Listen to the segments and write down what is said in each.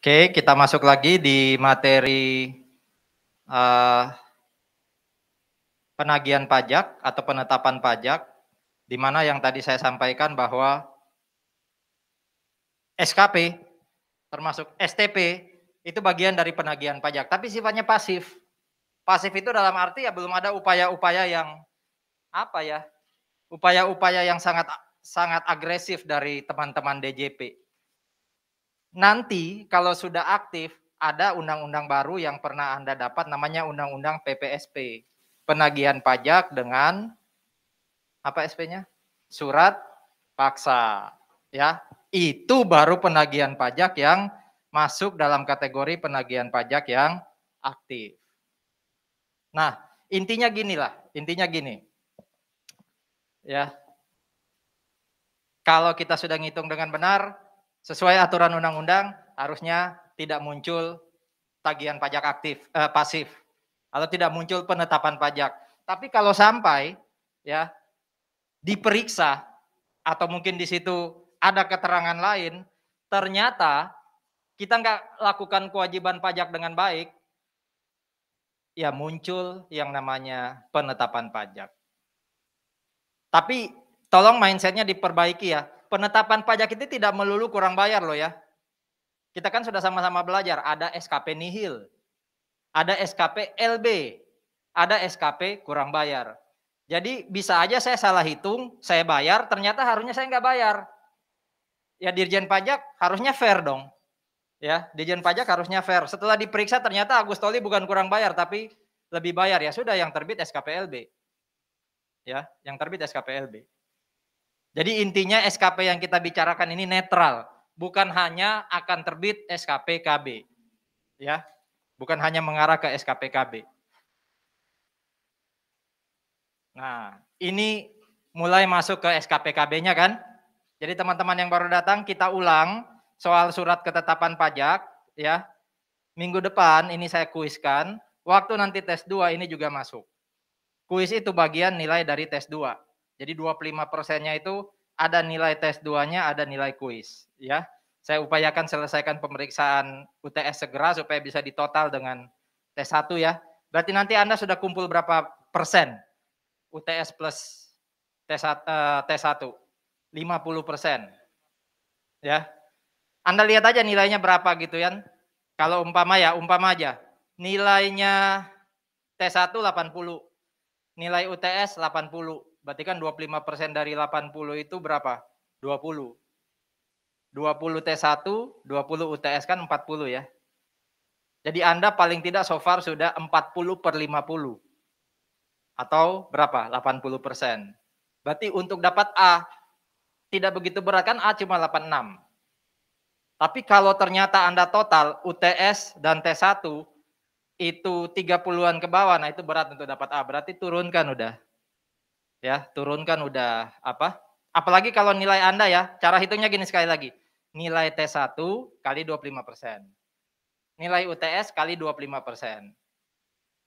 Oke, kita masuk lagi di materi penagihan pajak atau penetapan pajak, di mana yang tadi saya sampaikan bahwa SKP termasuk STP itu bagian dari penagihan pajak, tapi sifatnya pasif. Pasif itu dalam arti ya belum ada upaya-upaya yang apa ya, upaya-upaya yang sangat sangat agresif dari teman-teman DJP. Nanti kalau sudah aktif, ada undang-undang baru yang pernah Anda dapat namanya Undang-Undang PPSP. Penagihan pajak dengan apa SP-nya? Surat paksa. Ya, itu baru penagihan pajak yang masuk dalam kategori penagihan pajak yang aktif. Nah, intinya gini. Ya. Kalau kita sudah ngitung dengan benar, sesuai aturan undang-undang, harusnya tidak muncul tagihan pajak pasif atau tidak muncul penetapan pajak. Tapi kalau sampai ya diperiksa atau mungkin di situ ada keterangan lain, ternyata kita nggak lakukan kewajiban pajak dengan baik, ya muncul yang namanya penetapan pajak. Tapi tolong mindsetnya diperbaiki ya. Penetapan pajak itu tidak melulu kurang bayar loh ya. Kita kan sudah sama-sama belajar, ada SKP nihil, ada SKP LB, ada SKP kurang bayar. Jadi bisa aja saya salah hitung, saya bayar, ternyata harusnya saya nggak bayar. Ya Dirjen Pajak harusnya fair dong. Ya, Dirjen Pajak harusnya fair. Setelah diperiksa ternyata Agus Toli bukan kurang bayar, tapi lebih bayar. Ya sudah, yang terbit SKP LB. Ya, yang terbit SKP LB. Jadi intinya SKP yang kita bicarakan ini netral, bukan hanya akan terbit SKP KB. Ya, bukan hanya mengarah ke SKP KB. Nah, ini mulai masuk ke SKP KB-nya kan? Jadi teman-teman yang baru datang kita ulang soal surat ketetapan pajak ya. Minggu depan ini saya kuiskan, waktu nanti tes 2 ini juga masuk. Kuis itu bagian nilai dari tes 2. Jadi 25%-nya itu ada nilai tes 2-nya, ada nilai kuis ya. Saya upayakan selesaikan pemeriksaan UTS segera supaya bisa ditotal dengan tes 1 ya. Berarti nanti Anda sudah kumpul berapa persen UTS plus tes 1? 50%. Ya. Anda lihat aja nilainya berapa gitu kan. Kalau umpama aja. Nilainya T1 80. Nilai UTS 80. Berarti kan 25% dari 80 itu berapa? 20. 20 T1, 20 UTS kan 40 ya. Jadi Anda paling tidak so far sudah 40/50. Atau berapa? 80%. Berarti untuk dapat A, tidak begitu berat kan A cuma 86. Tapi kalau ternyata Anda total UTS dan T1 itu 30-an ke bawah, nah itu berat untuk dapat A. Berarti turunkan udah. Ya, turunkan udah apa? Apalagi kalau nilai Anda ya, cara hitungnya gini sekali lagi. Nilai T1 kali 25%. Nilai UTS kali 25%.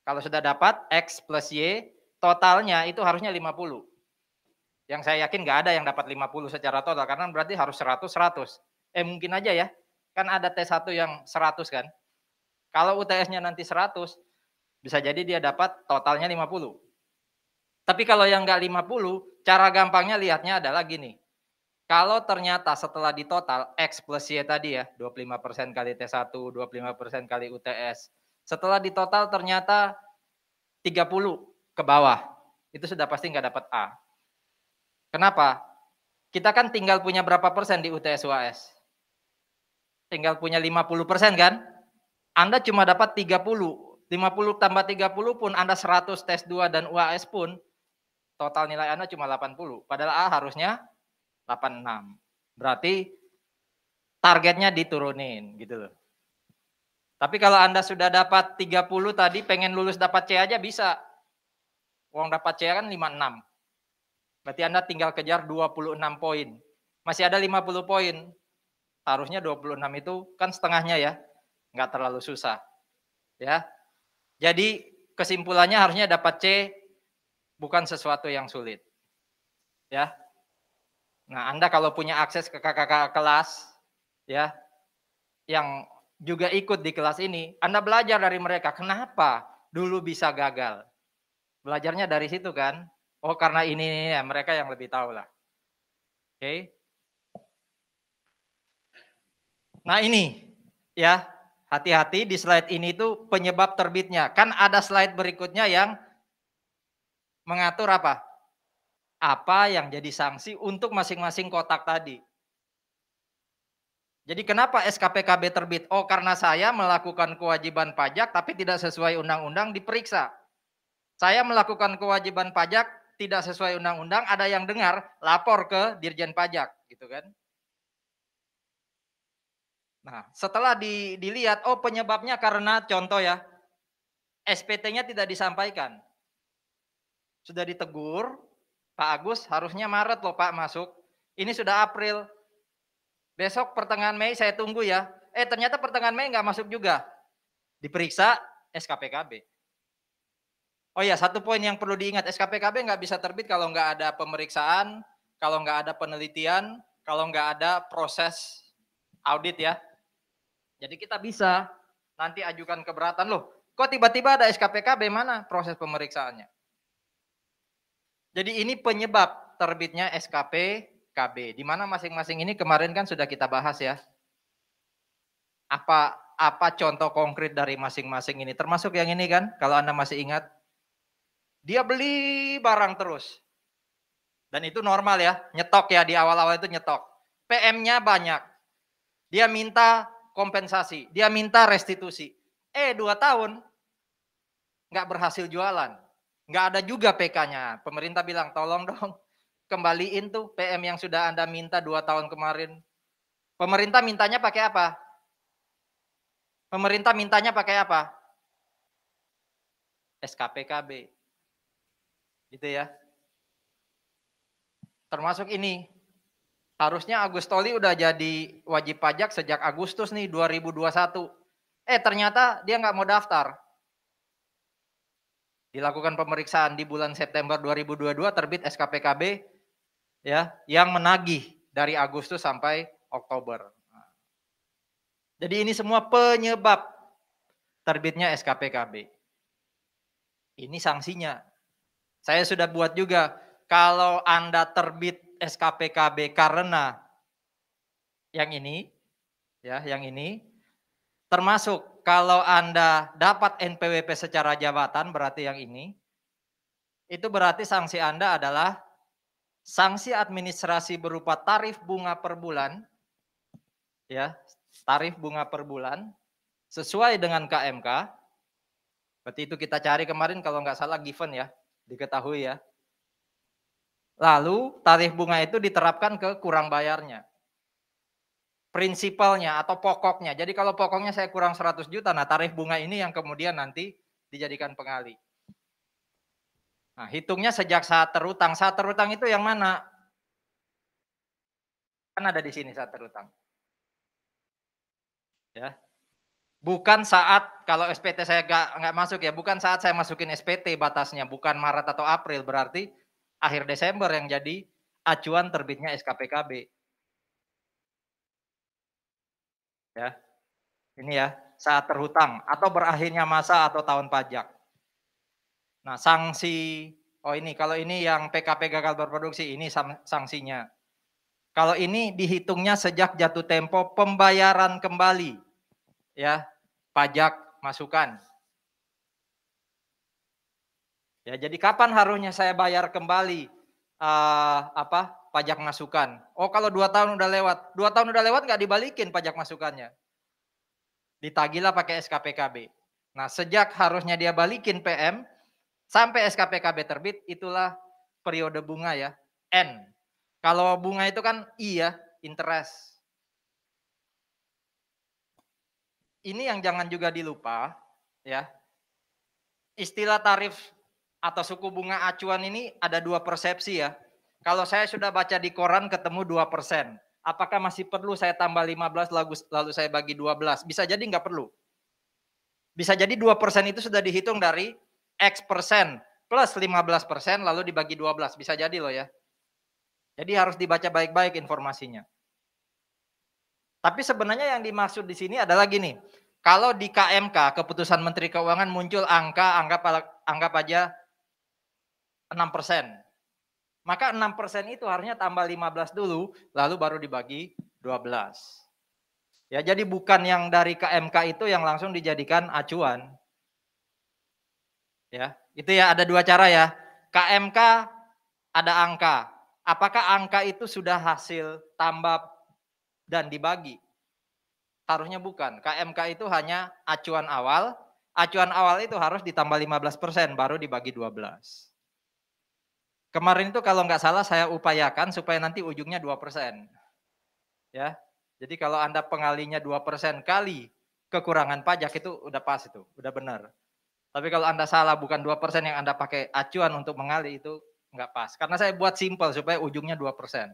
Kalau sudah dapat X plus Y, totalnya itu harusnya 50. Yang saya yakin nggak ada yang dapat 50 secara total, karena berarti harus 100. Mungkin aja ya, kan ada T1 yang 100 kan. Kalau UTS-nya nanti 100, bisa jadi dia dapat totalnya 50. Tapi kalau yang nggak 50, cara gampangnya lihatnya adalah gini. Kalau ternyata setelah ditotal X plus Y tadi ya, 25% kali T1, 25% kali UTS. Setelah ditotal ternyata 30 ke bawah. Itu sudah pasti nggak dapat A. Kenapa? Kita kan tinggal punya berapa persen di UTS UAS? Tinggal punya 50% kan? Anda cuma dapat 30. 50 tambah 30 pun Anda 100 tes 2 dan UAS pun total nilai Anda cuma 80. Padahal A harusnya 86. Berarti targetnya diturunin gitu loh. Tapi kalau Anda sudah dapat 30 tadi pengen lulus dapat C aja bisa. Uang dapat C kan 56. Berarti Anda tinggal kejar 26 poin. Masih ada 50 poin. Harusnya 26 itu kan setengahnya ya. Nggak terlalu susah. Ya. Jadi kesimpulannya harusnya dapat C bukan sesuatu yang sulit. Ya. Nah, Anda kalau punya akses ke kakak-kakak kelas, ya, yang juga ikut di kelas ini, Anda belajar dari mereka, kenapa dulu bisa gagal? Belajarnya dari situ kan? Oh karena ini ya, mereka yang lebih tahu lah. Oke. Nah ini ya, hati-hati di slide ini tuh penyebab terbitnya. Kan ada slide berikutnya yang mengatur apa? Apa yang jadi sanksi untuk masing-masing kotak tadi. Jadi kenapa SKPKB terbit? Oh karena saya melakukan kewajiban pajak tapi tidak sesuai undang-undang diperiksa. Saya melakukan kewajiban pajak tidak sesuai undang-undang, ada yang dengar, lapor ke Dirjen Pajak, gitu kan. Nah, setelah dilihat, oh penyebabnya karena contoh ya, SPT-nya tidak disampaikan. Sudah ditegur, Pak Agus harusnya Maret loh Pak masuk. Ini sudah April. Besok pertengahan Mei saya tunggu ya. Ternyata pertengahan Mei nggak masuk juga. Diperiksa SKPKB. Oh ya, satu poin yang perlu diingat, SKPKB nggak bisa terbit kalau nggak ada pemeriksaan, kalau nggak ada penelitian, kalau nggak ada proses audit ya. Jadi kita bisa nanti ajukan keberatan loh. Kok tiba-tiba ada SKPKB, mana proses pemeriksaannya? Jadi ini penyebab terbitnya SKPKB. Di mana masing-masing ini kemarin kan sudah kita bahas ya. Apa contoh konkret dari masing-masing ini? Termasuk yang ini kan, kalau Anda masih ingat. Dia beli barang terus. Dan itu normal ya, nyetok ya, di awal-awal itu nyetok. PM-nya banyak. Dia minta kompensasi, dia minta restitusi. 2 tahun nggak berhasil jualan. Nggak ada juga PK-nya. Pemerintah bilang, tolong dong kembaliin tuh PM yang sudah Anda minta 2 tahun kemarin. Pemerintah mintanya pakai apa? Pemerintah mintanya pakai apa? SKPKB. Gitu ya. Termasuk ini. Harusnya Agustoli udah jadi wajib pajak sejak Agustus nih 2021. Ternyata dia nggak mau daftar. Dilakukan pemeriksaan di bulan September 2022, terbit SKPKB ya yang menagih dari Agustus sampai Oktober. Jadi ini semua penyebab terbitnya SKPKB. Ini sanksinya. Saya sudah buat juga, kalau Anda terbit SKPKB karena yang ini, ya, yang ini, termasuk kalau Anda dapat NPWP secara jabatan, berarti yang ini, itu berarti sanksi Anda adalah sanksi administrasi berupa tarif bunga per bulan, ya, tarif bunga per bulan, sesuai dengan KMK. Berarti itu kita cari kemarin kalau nggak salah given ya, diketahui ya. Lalu tarif bunga itu diterapkan ke kurang bayarnya. Prinsipalnya atau pokoknya. Jadi kalau pokoknya saya kurang 100 juta, nah tarif bunga ini yang kemudian nanti dijadikan pengali. Nah, hitungnya sejak saat terutang. Saat terutang itu yang mana? Kan ada di sini saat terutang. Ya. Bukan saat, kalau SPT saya nggak masuk ya, bukan saat saya masukin SPT batasnya, bukan Maret atau April, berarti akhir Desember yang jadi acuan terbitnya SKPKB. Ya, ini ya, saat terhutang atau berakhirnya masa atau tahun pajak. Nah, sanksi, oh ini, kalau ini yang PKP gagal berproduksi, ini sanksinya. Kalau ini dihitungnya sejak jatuh tempo pembayaran kembali, ya, pajak masukan. Ya, jadi kapan harusnya saya bayar kembali pajak masukan? Oh, kalau 2 tahun udah lewat. 2 tahun udah lewat nggak dibalikin pajak masukannya. Ditagihlah pakai SKPKB. Nah, sejak harusnya dia balikin PM sampai SKPKB terbit, itulah periode bunga ya, N. Kalau bunga itu kan I ya, interest. Ini yang jangan juga dilupa ya. Istilah tarif atau suku bunga acuan ini ada 2 persepsi ya. Kalau saya sudah baca di koran ketemu 2%. Apakah masih perlu saya tambah 15 lalu saya bagi 12? Bisa jadi nggak perlu. Bisa jadi 2% itu sudah dihitung dari X persen plus 15% lalu dibagi 12. Bisa jadi loh ya. Jadi harus dibaca baik-baik informasinya. Tapi sebenarnya yang dimaksud di sini adalah gini, kalau di KMK, Keputusan Menteri Keuangan muncul angka, anggap aja 6%. Maka 6% itu harusnya tambah 15 dulu, lalu baru dibagi 12. Ya, jadi bukan yang dari KMK itu yang langsung dijadikan acuan. Ya, itu ya ada dua cara ya. KMK ada angka. Apakah angka itu sudah hasil tambah dan dibagi? Harusnya bukan. KMK itu hanya acuan awal. Acuan awal itu harus ditambah 15% baru dibagi 12. Kemarin itu kalau nggak salah saya upayakan supaya nanti ujungnya 2%. Ya. Jadi kalau Anda pengalinya 2% kali kekurangan pajak itu udah pas itu, udah benar. Tapi kalau Anda salah bukan 2% yang Anda pakai acuan untuk mengali itu nggak pas. Karena saya buat simpel supaya ujungnya 2%.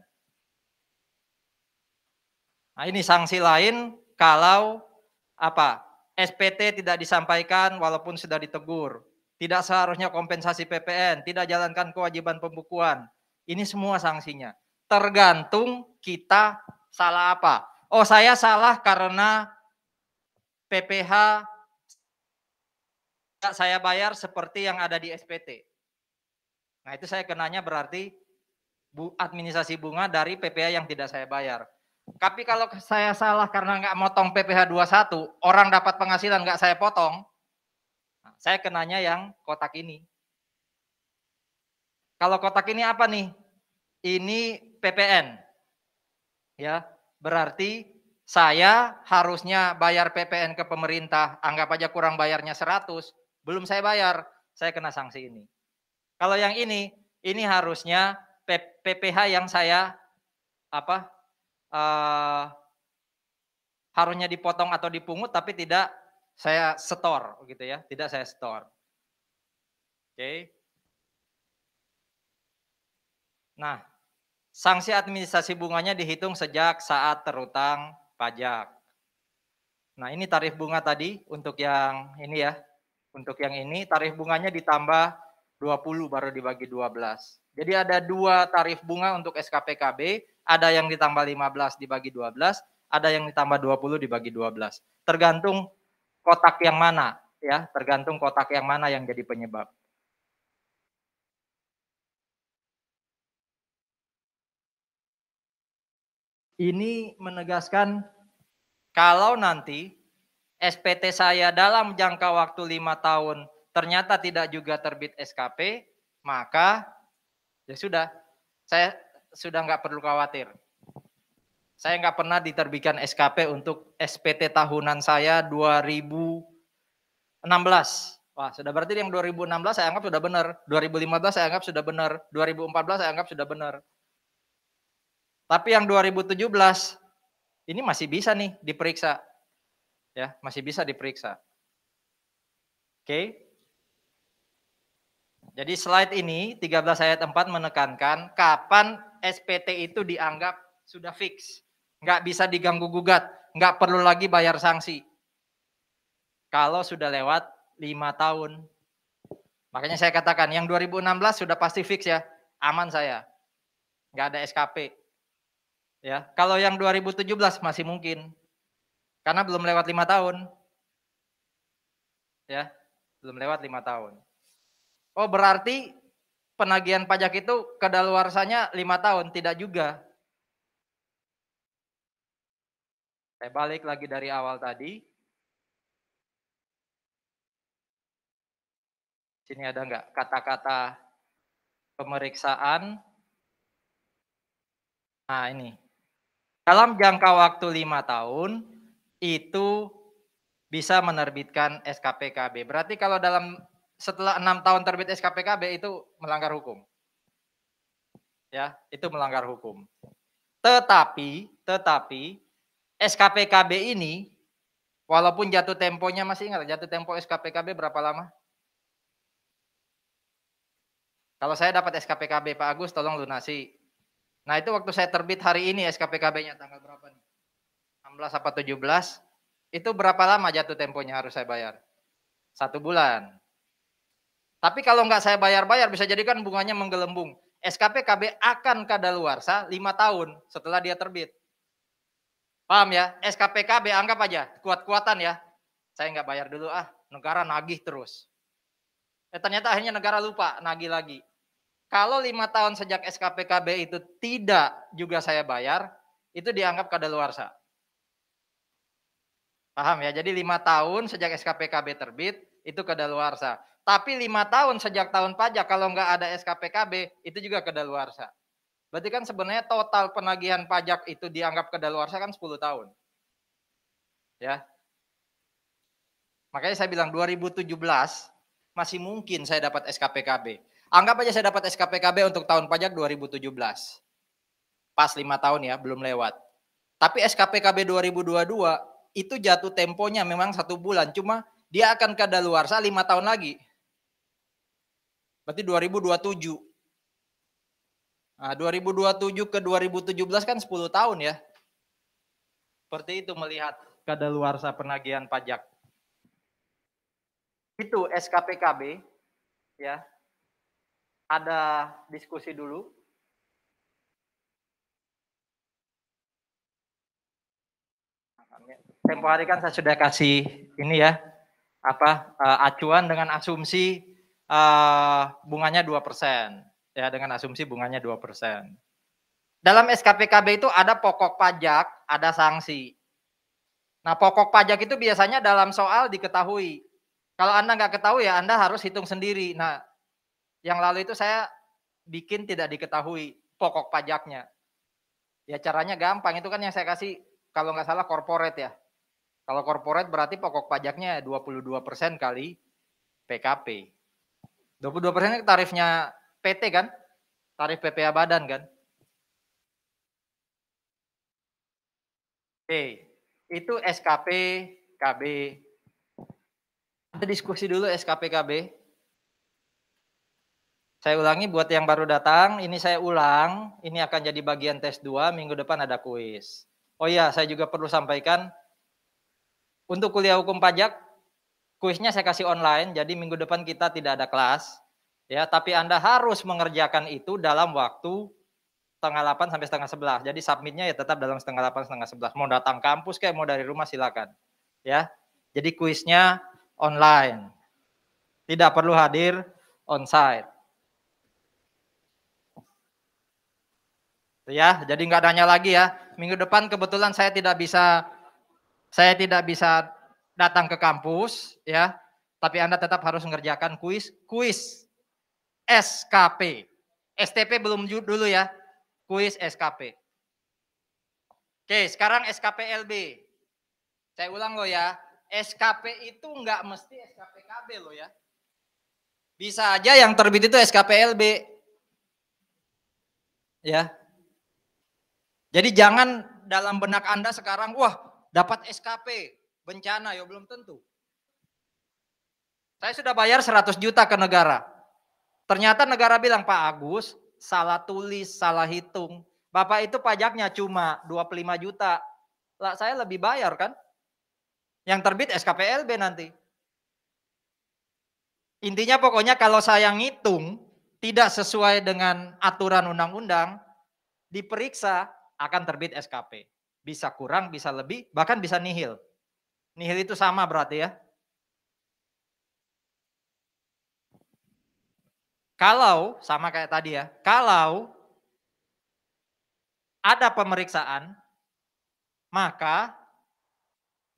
Nah, ini sanksi lain kalau apa? SPT tidak disampaikan walaupun sudah ditegur. Tidak seharusnya kompensasi PPN, tidak jalankan kewajiban pembukuan. Ini semua sanksinya. Tergantung kita salah apa. Oh, saya salah karena PPh tidak saya bayar seperti yang ada di SPT. Nah, itu saya kenanya berarti administrasi bunga dari PPh yang tidak saya bayar. Tapi kalau saya salah karena nggak motong PPh 21, orang dapat penghasilan nggak saya potong, saya kenanya yang kotak ini. Kalau kotak ini apa nih? Ini PPN. Ya, berarti saya harusnya bayar PPN ke pemerintah, anggap aja kurang bayarnya 100, belum saya bayar, saya kena sanksi ini. Kalau yang ini harusnya PPh yang saya harusnya dipotong atau dipungut tapi tidak saya setor gitu ya, tidak saya setor. Oke. Nah, sanksi administrasi bunganya dihitung sejak saat terutang pajak. Nah, ini tarif bunga tadi untuk yang ini ya. Untuk yang ini tarif bunganya ditambah 20 baru dibagi 12. Jadi ada dua tarif bunga untuk SKPKB, ada yang ditambah 15 dibagi 12, ada yang ditambah 20 dibagi 12. Tergantung kotak yang mana ya, tergantung kotak yang mana yang jadi penyebab. Ini menegaskan kalau nanti SPT saya dalam jangka waktu 5 tahun ternyata tidak juga terbit SKP, maka ya sudah, saya sudah nggak perlu khawatir. Saya nggak pernah diterbitkan SKP untuk SPT tahunan saya 2016. Wah, sudah berarti yang 2016 saya anggap sudah benar, 2015 saya anggap sudah benar, 2014 saya anggap sudah benar. Tapi yang 2017 ini masih bisa nih diperiksa. Ya, masih bisa diperiksa. Oke. Jadi slide ini 13 ayat 4 menekankan kapan SPT itu dianggap sudah fix. Nggak bisa diganggu gugat, nggak perlu lagi bayar sanksi. Kalau sudah lewat 5 tahun. Makanya saya katakan yang 2016 sudah pasti fix ya, aman saya. Nggak ada SKP. Ya, kalau yang 2017 masih mungkin. Karena belum lewat 5 tahun. Ya, belum lewat 5 tahun. Oh, berarti penagihan pajak itu kadaluarsanya 5 tahun, tidak juga. Saya balik lagi dari awal tadi. Sini ada nggak kata-kata pemeriksaan? Nah, ini. Dalam jangka waktu 5 tahun, itu bisa menerbitkan SKPKB. Berarti kalau setelah 6 tahun terbit SKPKB itu melanggar hukum. Ya, itu melanggar hukum. Tetapi SKPKB ini walaupun jatuh temponya, masih ingat jatuh tempo SKPKB berapa lama? Kalau saya dapat SKPKB Pak Agus tolong lunasi. Nah, itu waktu saya terbit hari ini SKPKB-nya tanggal berapa nih? 16 apa 17? Itu berapa lama jatuh temponya harus saya bayar? 1 bulan. Tapi kalau nggak saya bayar-bayar bisa jadi kan bunganya menggelembung. SKPKB akan kadaluarsa 5 tahun setelah dia terbit. Paham ya? SKPKB anggap aja kuat-kuatan ya. Saya nggak bayar dulu negara nagih terus. Ternyata akhirnya negara lupa nagih lagi. Kalau 5 tahun sejak SKPKB itu tidak juga saya bayar, itu dianggap kadaluarsa. Paham ya? Jadi 5 tahun sejak SKPKB terbit, itu kadaluarsa. Tapi 5 tahun sejak tahun pajak, kalau nggak ada SKPKB, itu juga kadaluarsa. Berarti kan sebenarnya total penagihan pajak itu dianggap kadaluarsa kan 10 tahun. Ya. Makanya saya bilang 2017 masih mungkin saya dapat SKPKB. Anggap aja saya dapat SKPKB untuk tahun pajak 2017. Pas 5 tahun ya, belum lewat. Tapi SKPKB 2022 itu jatuh temponya memang 1 bulan, cuma dia akan kadaluarsa 5 tahun lagi. Berarti 2027. Nah, 2027 ke 2017 kan 10 tahun ya. Seperti itu melihat kadaluarsa penagihan pajak. Itu SKPKB ya. Ada diskusi dulu. Tempo hari kan saya sudah kasih ini ya, acuan dengan asumsi bunganya 2%. Ya, dengan asumsi bunganya 2%. Dalam SKPKB itu ada pokok pajak, ada sanksi. Nah, pokok pajak itu biasanya dalam soal diketahui. Kalau Anda nggak ketahui ya Anda harus hitung sendiri. Nah, yang lalu itu saya bikin tidak diketahui pokok pajaknya. Ya caranya gampang, itu kan yang saya kasih kalau nggak salah corporate ya. Kalau corporate berarti pokok pajaknya 22% kali PKP. 22% tarifnya PT kan? Tarif PPA badan kan? Oke, itu SKP KB. Ada diskusi dulu SKP KB. Saya ulangi buat yang baru datang, ini saya ulang, ini akan jadi bagian tes 2, minggu depan ada kuis. Oh iya, saya juga perlu sampaikan, untuk kuliah hukum pajak, kuisnya saya kasih online, jadi minggu depan kita tidak ada kelas, ya. Tapi Anda harus mengerjakan itu dalam waktu setengah 8 sampai setengah 11. Jadi submitnya ya tetap dalam setengah 8, setengah 11. Mau datang kampus kayak mau dari rumah silakan, ya. Jadi kuisnya online, tidak perlu hadir onsite. Ya, jadi nggak nanya lagi ya. Minggu depan kebetulan saya tidak bisa datang ke kampus ya. Tapi Anda tetap harus mengerjakan kuis SKP. STP belum dulu ya. Kuis SKP. Oke, sekarang SKPLB. Saya ulang loh ya. SKP itu nggak mesti SKPKB loh ya. Bisa aja yang terbit itu SKPLB. Ya. Jadi jangan dalam benak Anda sekarang, wah dapat SKP, bencana, ya belum tentu. Saya sudah bayar 100 juta ke negara. Ternyata negara bilang, Pak Agus, salah tulis, salah hitung. Bapak itu pajaknya cuma 25 juta. Lah saya lebih bayar kan? Yang terbit SKPLB nanti. Intinya pokoknya kalau saya ngitung tidak sesuai dengan aturan undang-undang, diperiksa akan terbit SKP. Bisa kurang, bisa lebih, bahkan bisa nihil. Nihil itu sama berarti ya. Kalau, sama kayak tadi ya, kalau ada pemeriksaan, maka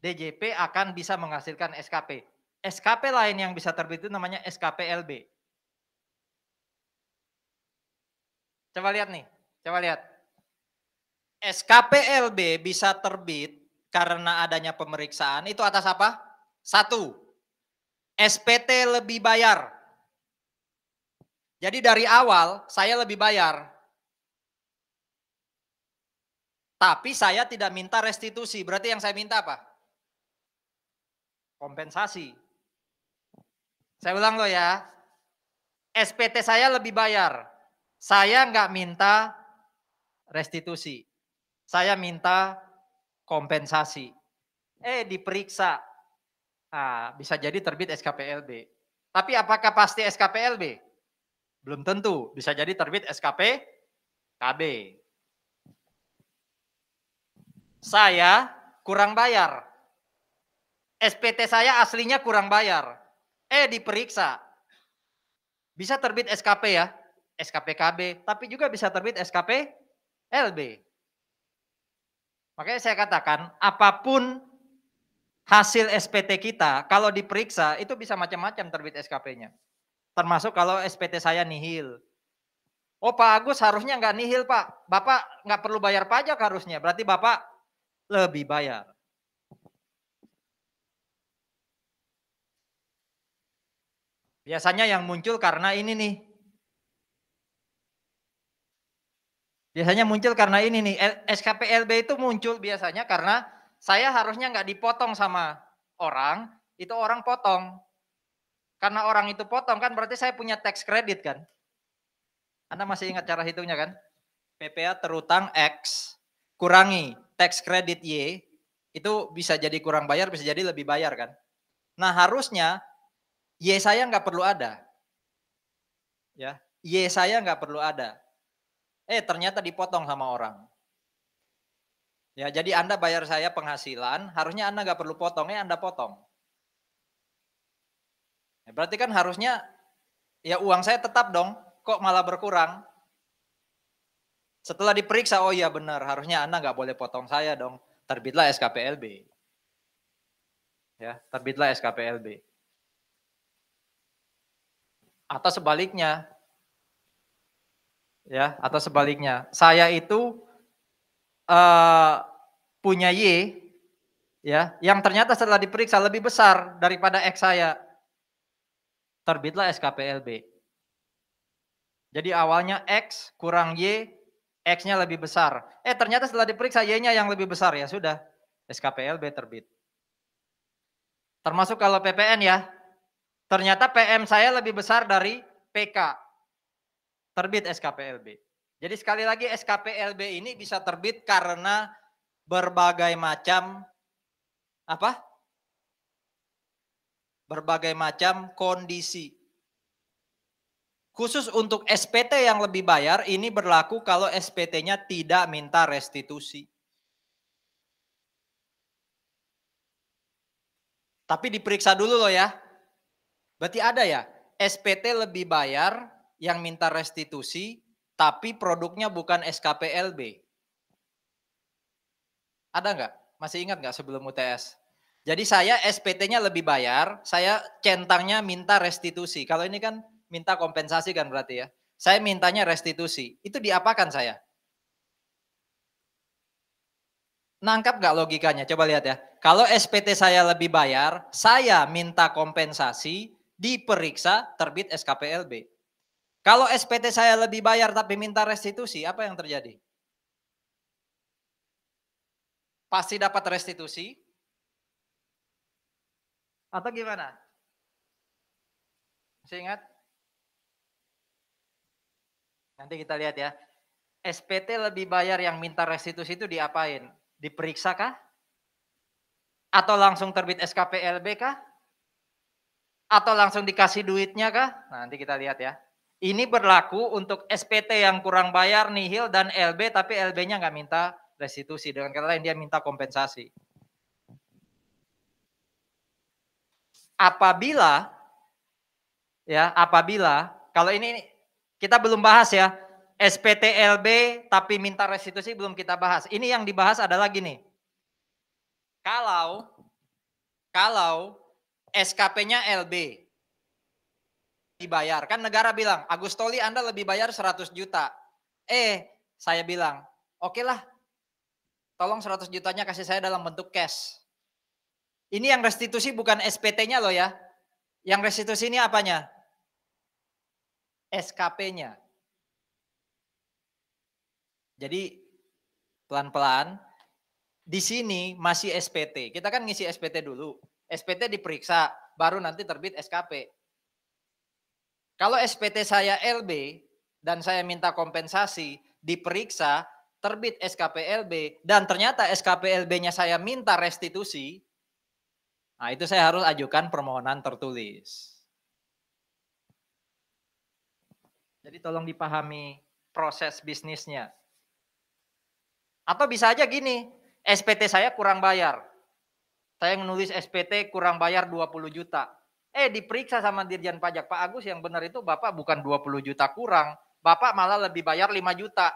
DJP akan bisa menghasilkan SKP. SKP lain yang bisa terbit itu namanya SKPLB. Coba lihat nih, coba lihat. SKPLB bisa terbit karena adanya pemeriksaan, itu atas apa? 1, SPT lebih bayar. Jadi dari awal saya lebih bayar. Tapi saya tidak minta restitusi. Berarti yang saya minta apa? Kompensasi. Saya ulang loh ya. SPT saya lebih bayar. Saya nggak minta restitusi. Saya minta kompensasi. Diperiksa. Nah, bisa jadi terbit SKPLB. Tapi apakah pasti SKPLB? Belum tentu. Bisa jadi terbit SKP KB. Saya kurang bayar. SPT saya aslinya kurang bayar. Diperiksa. Bisa terbit SKP ya, SKPKB, tapi juga bisa terbit SKPLB. Makanya saya katakan, apapun hasil SPT kita, kalau diperiksa, itu bisa macam-macam terbit SKP-nya. Termasuk kalau SPT saya nihil. Oh Pak Agus harusnya nggak nihil Pak, Bapak nggak perlu bayar pajak harusnya, berarti Bapak lebih bayar. Biasanya yang muncul karena ini nih. Biasanya muncul karena ini nih, SKPLB itu muncul biasanya karena saya harusnya nggak dipotong sama orang, itu orang potong. Karena orang itu potong kan berarti saya punya tax credit kan. Anda masih ingat cara hitungnya kan? PPA terutang X, kurangi tax credit Y, itu bisa jadi kurang bayar, bisa jadi lebih bayar kan. Nah harusnya Y saya nggak perlu ada. Ya, Y saya nggak perlu ada. Ternyata dipotong sama orang. Ya, jadi Anda bayar saya penghasilan, harusnya Anda nggak perlu potong, Anda potong. Ya, berarti kan harusnya ya uang saya tetap dong, kok malah berkurang. Setelah diperiksa, oh iya benar, harusnya Anda nggak boleh potong saya dong. Terbitlah SKPLB. Ya, terbitlah SKPLB. Atau sebaliknya, ya, atau sebaliknya, saya itu punya Y, ya, yang ternyata setelah diperiksa lebih besar daripada X saya, terbitlah SKPLB. Jadi awalnya X kurang Y, X-nya lebih besar. Ternyata setelah diperiksa Y-nya yang lebih besar, ya sudah, SKPLB terbit. Termasuk kalau PPN ya, ternyata PM saya lebih besar dari PK, terbit SKPLB. Jadi sekali lagi SKPLB ini bisa terbit karena berbagai macam apa? Berbagai macam kondisi. Khusus untuk SPT yang lebih bayar ini berlaku kalau SPT-nya tidak minta restitusi. Tapi diperiksa dulu loh ya. Berarti ada ya, SPT lebih bayar yang minta restitusi, tapi produknya bukan SKPLB. Ada nggak? Masih ingat nggak sebelum UTS? Jadi saya SPT-nya lebih bayar, saya centangnya minta restitusi. Kalau ini kan minta kompensasi kan berarti ya. Saya mintanya restitusi. Itu diapakan saya? Nangkap nggak logikanya? Coba lihat ya. Kalau SPT saya lebih bayar, saya minta kompensasi, diperiksa, terbit SKPLB. Kalau SPT saya lebih bayar tapi minta restitusi, apa yang terjadi? Pasti dapat restitusi? Atau gimana? Masih ingat? Nanti kita lihat ya. SPT lebih bayar yang minta restitusi itu diapain? Diperiksa kah? Atau langsung terbit SKPLB kah? Atau langsung dikasih duitnya kah? Nah, nanti kita lihat ya. Ini berlaku untuk SPT yang kurang bayar, nihil, dan LB, tapi LB-nya nggak minta restitusi. Dengan kata lain, dia minta kompensasi. Apabila, kalau ini kita belum bahas ya, SPT LB tapi minta restitusi belum kita bahas. Ini yang dibahas adalah gini. Kalau SKP-nya LB dibayar, kan negara bilang, Agustoli Anda lebih bayar 100 juta. Saya bilang, oke lah, tolong 100 jutanya kasih saya dalam bentuk cash. Ini yang restitusi bukan SPT-nya loh ya. Yang restitusi ini apanya? SKP-nya. Jadi pelan-pelan, di sini masih SPT. Kita kan ngisi SPT dulu. SPT diperiksa, baru nanti terbit SKP. Kalau SPT saya LB dan saya minta kompensasi, diperiksa, terbit SKPLB, dan ternyata SKPLB-nya saya minta restitusi, nah itu saya harus ajukan permohonan tertulis. Jadi tolong dipahami proses bisnisnya. Atau bisa aja gini, SPT saya kurang bayar. Saya menulis SPT kurang bayar 20 juta. Diperiksa sama Dirjen Pajak, Pak Agus yang benar itu Bapak bukan 20 juta kurang. Bapak malah lebih bayar 5 juta.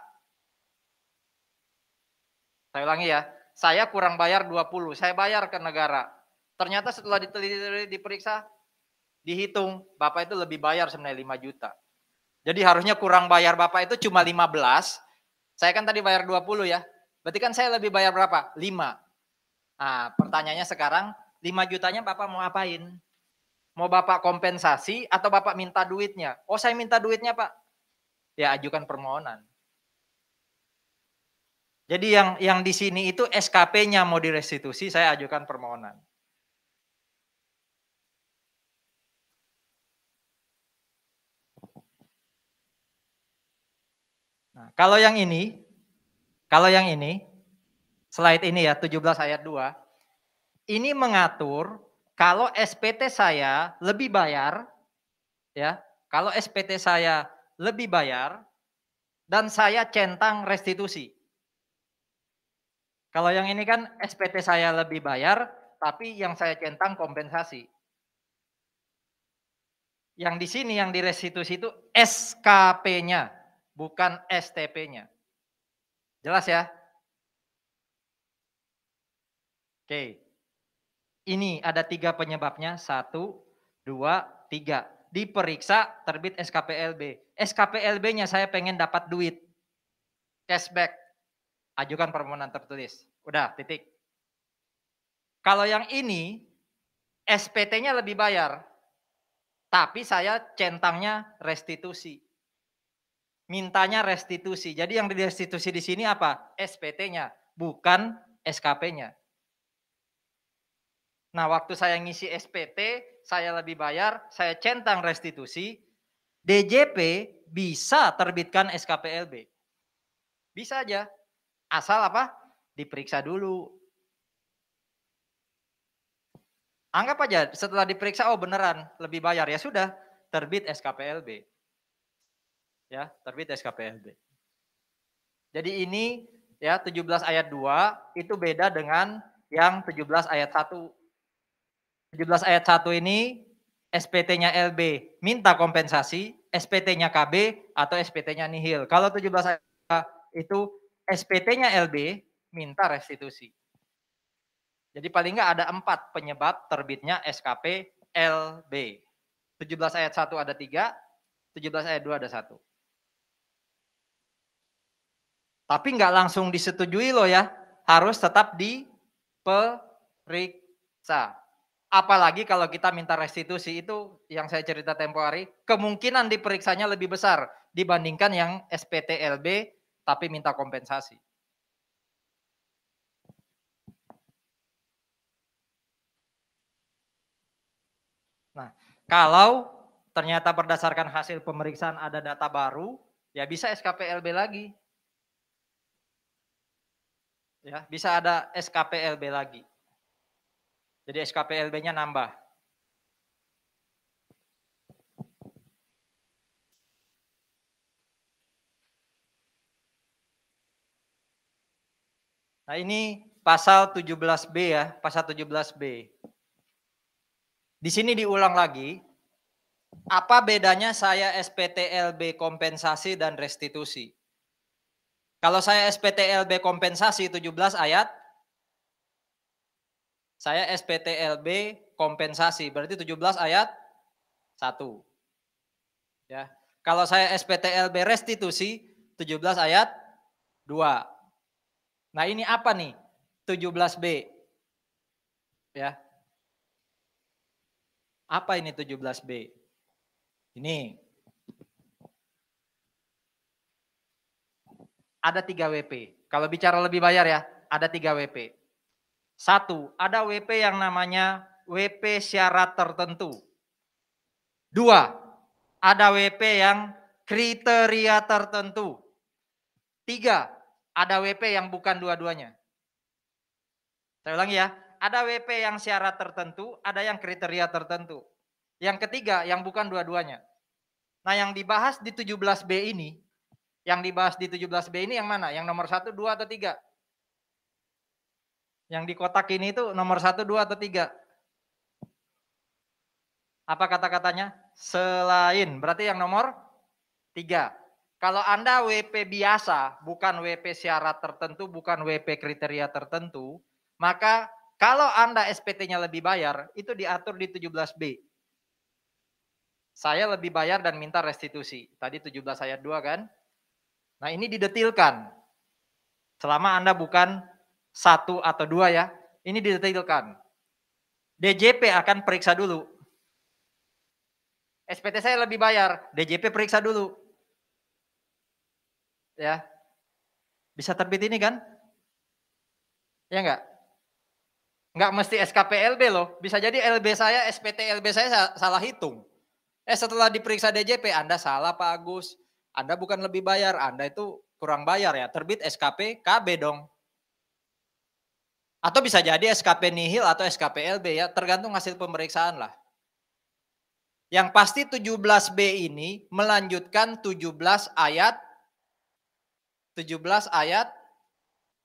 Saya ulangi ya, saya kurang bayar 20, saya bayar ke negara. Ternyata setelah diteliti, diperiksa, dihitung, Bapak itu lebih bayar sebenarnya 5 juta. Jadi harusnya kurang bayar Bapak itu cuma 15, saya kan tadi bayar 20 ya. Berarti kan saya lebih bayar berapa? 5. Nah, pertanyaannya sekarang, 5 jutanya Bapak mau apain? Mau Bapak kompensasi atau Bapak minta duitnya? Oh, saya minta duitnya, Pak. Ya, ajukan permohonan. Jadi yang di sini itu SKP-nya mau direstitusi, saya ajukan permohonan. Nah, kalau yang ini, slide ini ya, 17 ayat 2, ini mengatur kalau SPT saya lebih bayar, ya, kalau SPT saya lebih bayar dan saya centang restitusi. Kalau yang ini kan SPT saya lebih bayar, tapi yang saya centang kompensasi. Yang di sini yang direstitusi itu SKP-nya, bukan STP-nya. Jelas ya? Oke. Ini ada 3 penyebabnya, 1, 2, 3. Diperiksa terbit SKPLB. SKPLB-nya saya pengen dapat duit. Cashback. Ajukan permohonan tertulis. Udah, titik. Kalau yang ini, SPT-nya lebih bayar. Tapi saya centangnya restitusi. Mintanya restitusi. Jadi yang direstitusi di sini apa? SPT-nya, bukan SKP-nya. Nah, waktu saya ngisi SPT, saya lebih bayar, saya centang restitusi, DJP bisa terbitkan SKPLB. Bisa aja. Asal apa? Diperiksa dulu. Anggap aja setelah diperiksa, oh beneran lebih bayar, ya sudah, terbit SKPLB. Ya, terbit SKPLB. Jadi ini ya 17 ayat 2 itu beda dengan yang 17 ayat 1. 17 ayat 1 ini SPT-nya LB minta kompensasi, SPT-nya KB atau SPT-nya nihil. Kalau 17 ayat 2 itu SPT-nya LB minta restitusi. Jadi paling nggak ada 4 penyebab terbitnya SKP LB. 17 ayat 1 ada 3, 17 ayat 2 ada 1. Tapi nggak langsung disetujui loh ya, harus tetap diperiksa. Apalagi kalau kita minta restitusi itu yang saya cerita tempo hari, kemungkinan diperiksanya lebih besar dibandingkan yang SPT LB tapi minta kompensasi. Nah, kalau ternyata berdasarkan hasil pemeriksaan ada data baru, ya bisa SKPLB lagi. Ya, bisa ada SKPLB lagi. Jadi SKPLB-nya nambah. Nah, ini pasal 17B ya, pasal 17B. Di sini diulang lagi, apa bedanya saya SPTLB kompensasi dan restitusi? Kalau saya SPTLB kompensasi 17 ayat, saya SPTLB kompensasi, berarti 17 ayat 1. Ya. Kalau saya SPTLB restitusi 17 ayat 2. Nah, ini apa nih? 17B. Ya. Apa ini 17B? Ini. Ada 3 WP. Kalau bicara lebih bayar ya, ada 3 WP. 1, ada WP yang namanya WP syarat tertentu. 2, ada WP yang kriteria tertentu. 3, ada WP yang bukan dua-duanya. Saya ulangi ya, ada WP yang syarat tertentu, ada yang kriteria tertentu. Yang ketiga, yang bukan dua-duanya. Nah, yang dibahas di 17B ini, yang dibahas di 17B ini yang mana? Yang nomor 1, 2, atau 3? Yang di kotak ini itu nomor 1, 2, atau 3? Apa kata-katanya? Selain, berarti yang nomor 3. Kalau Anda WP biasa, bukan WP syarat tertentu, bukan WP kriteria tertentu, maka kalau Anda SPT-nya lebih bayar, itu diatur di 17B. Saya lebih bayar dan minta restitusi. Tadi 17 ayat 2 kan? Nah ini didetilkan. Selama Anda bukan 1 atau 2 ya, ini didetilkan. DJP akan periksa dulu. SPT saya lebih bayar, DJP periksa dulu. Ya. Bisa terbit ini kan? Ya enggak? Enggak mesti SKP LB loh. Bisa jadi LB saya, SPT LB saya salah hitung. Setelah diperiksa DJP, Anda salah Pak Agus. Anda bukan lebih bayar, Anda itu kurang bayar ya. Terbit SKP KB dong. Atau bisa jadi SKP nihil atau SKP LB ya, tergantung hasil pemeriksaan lah. Yang pasti 17B ini melanjutkan 17 ayat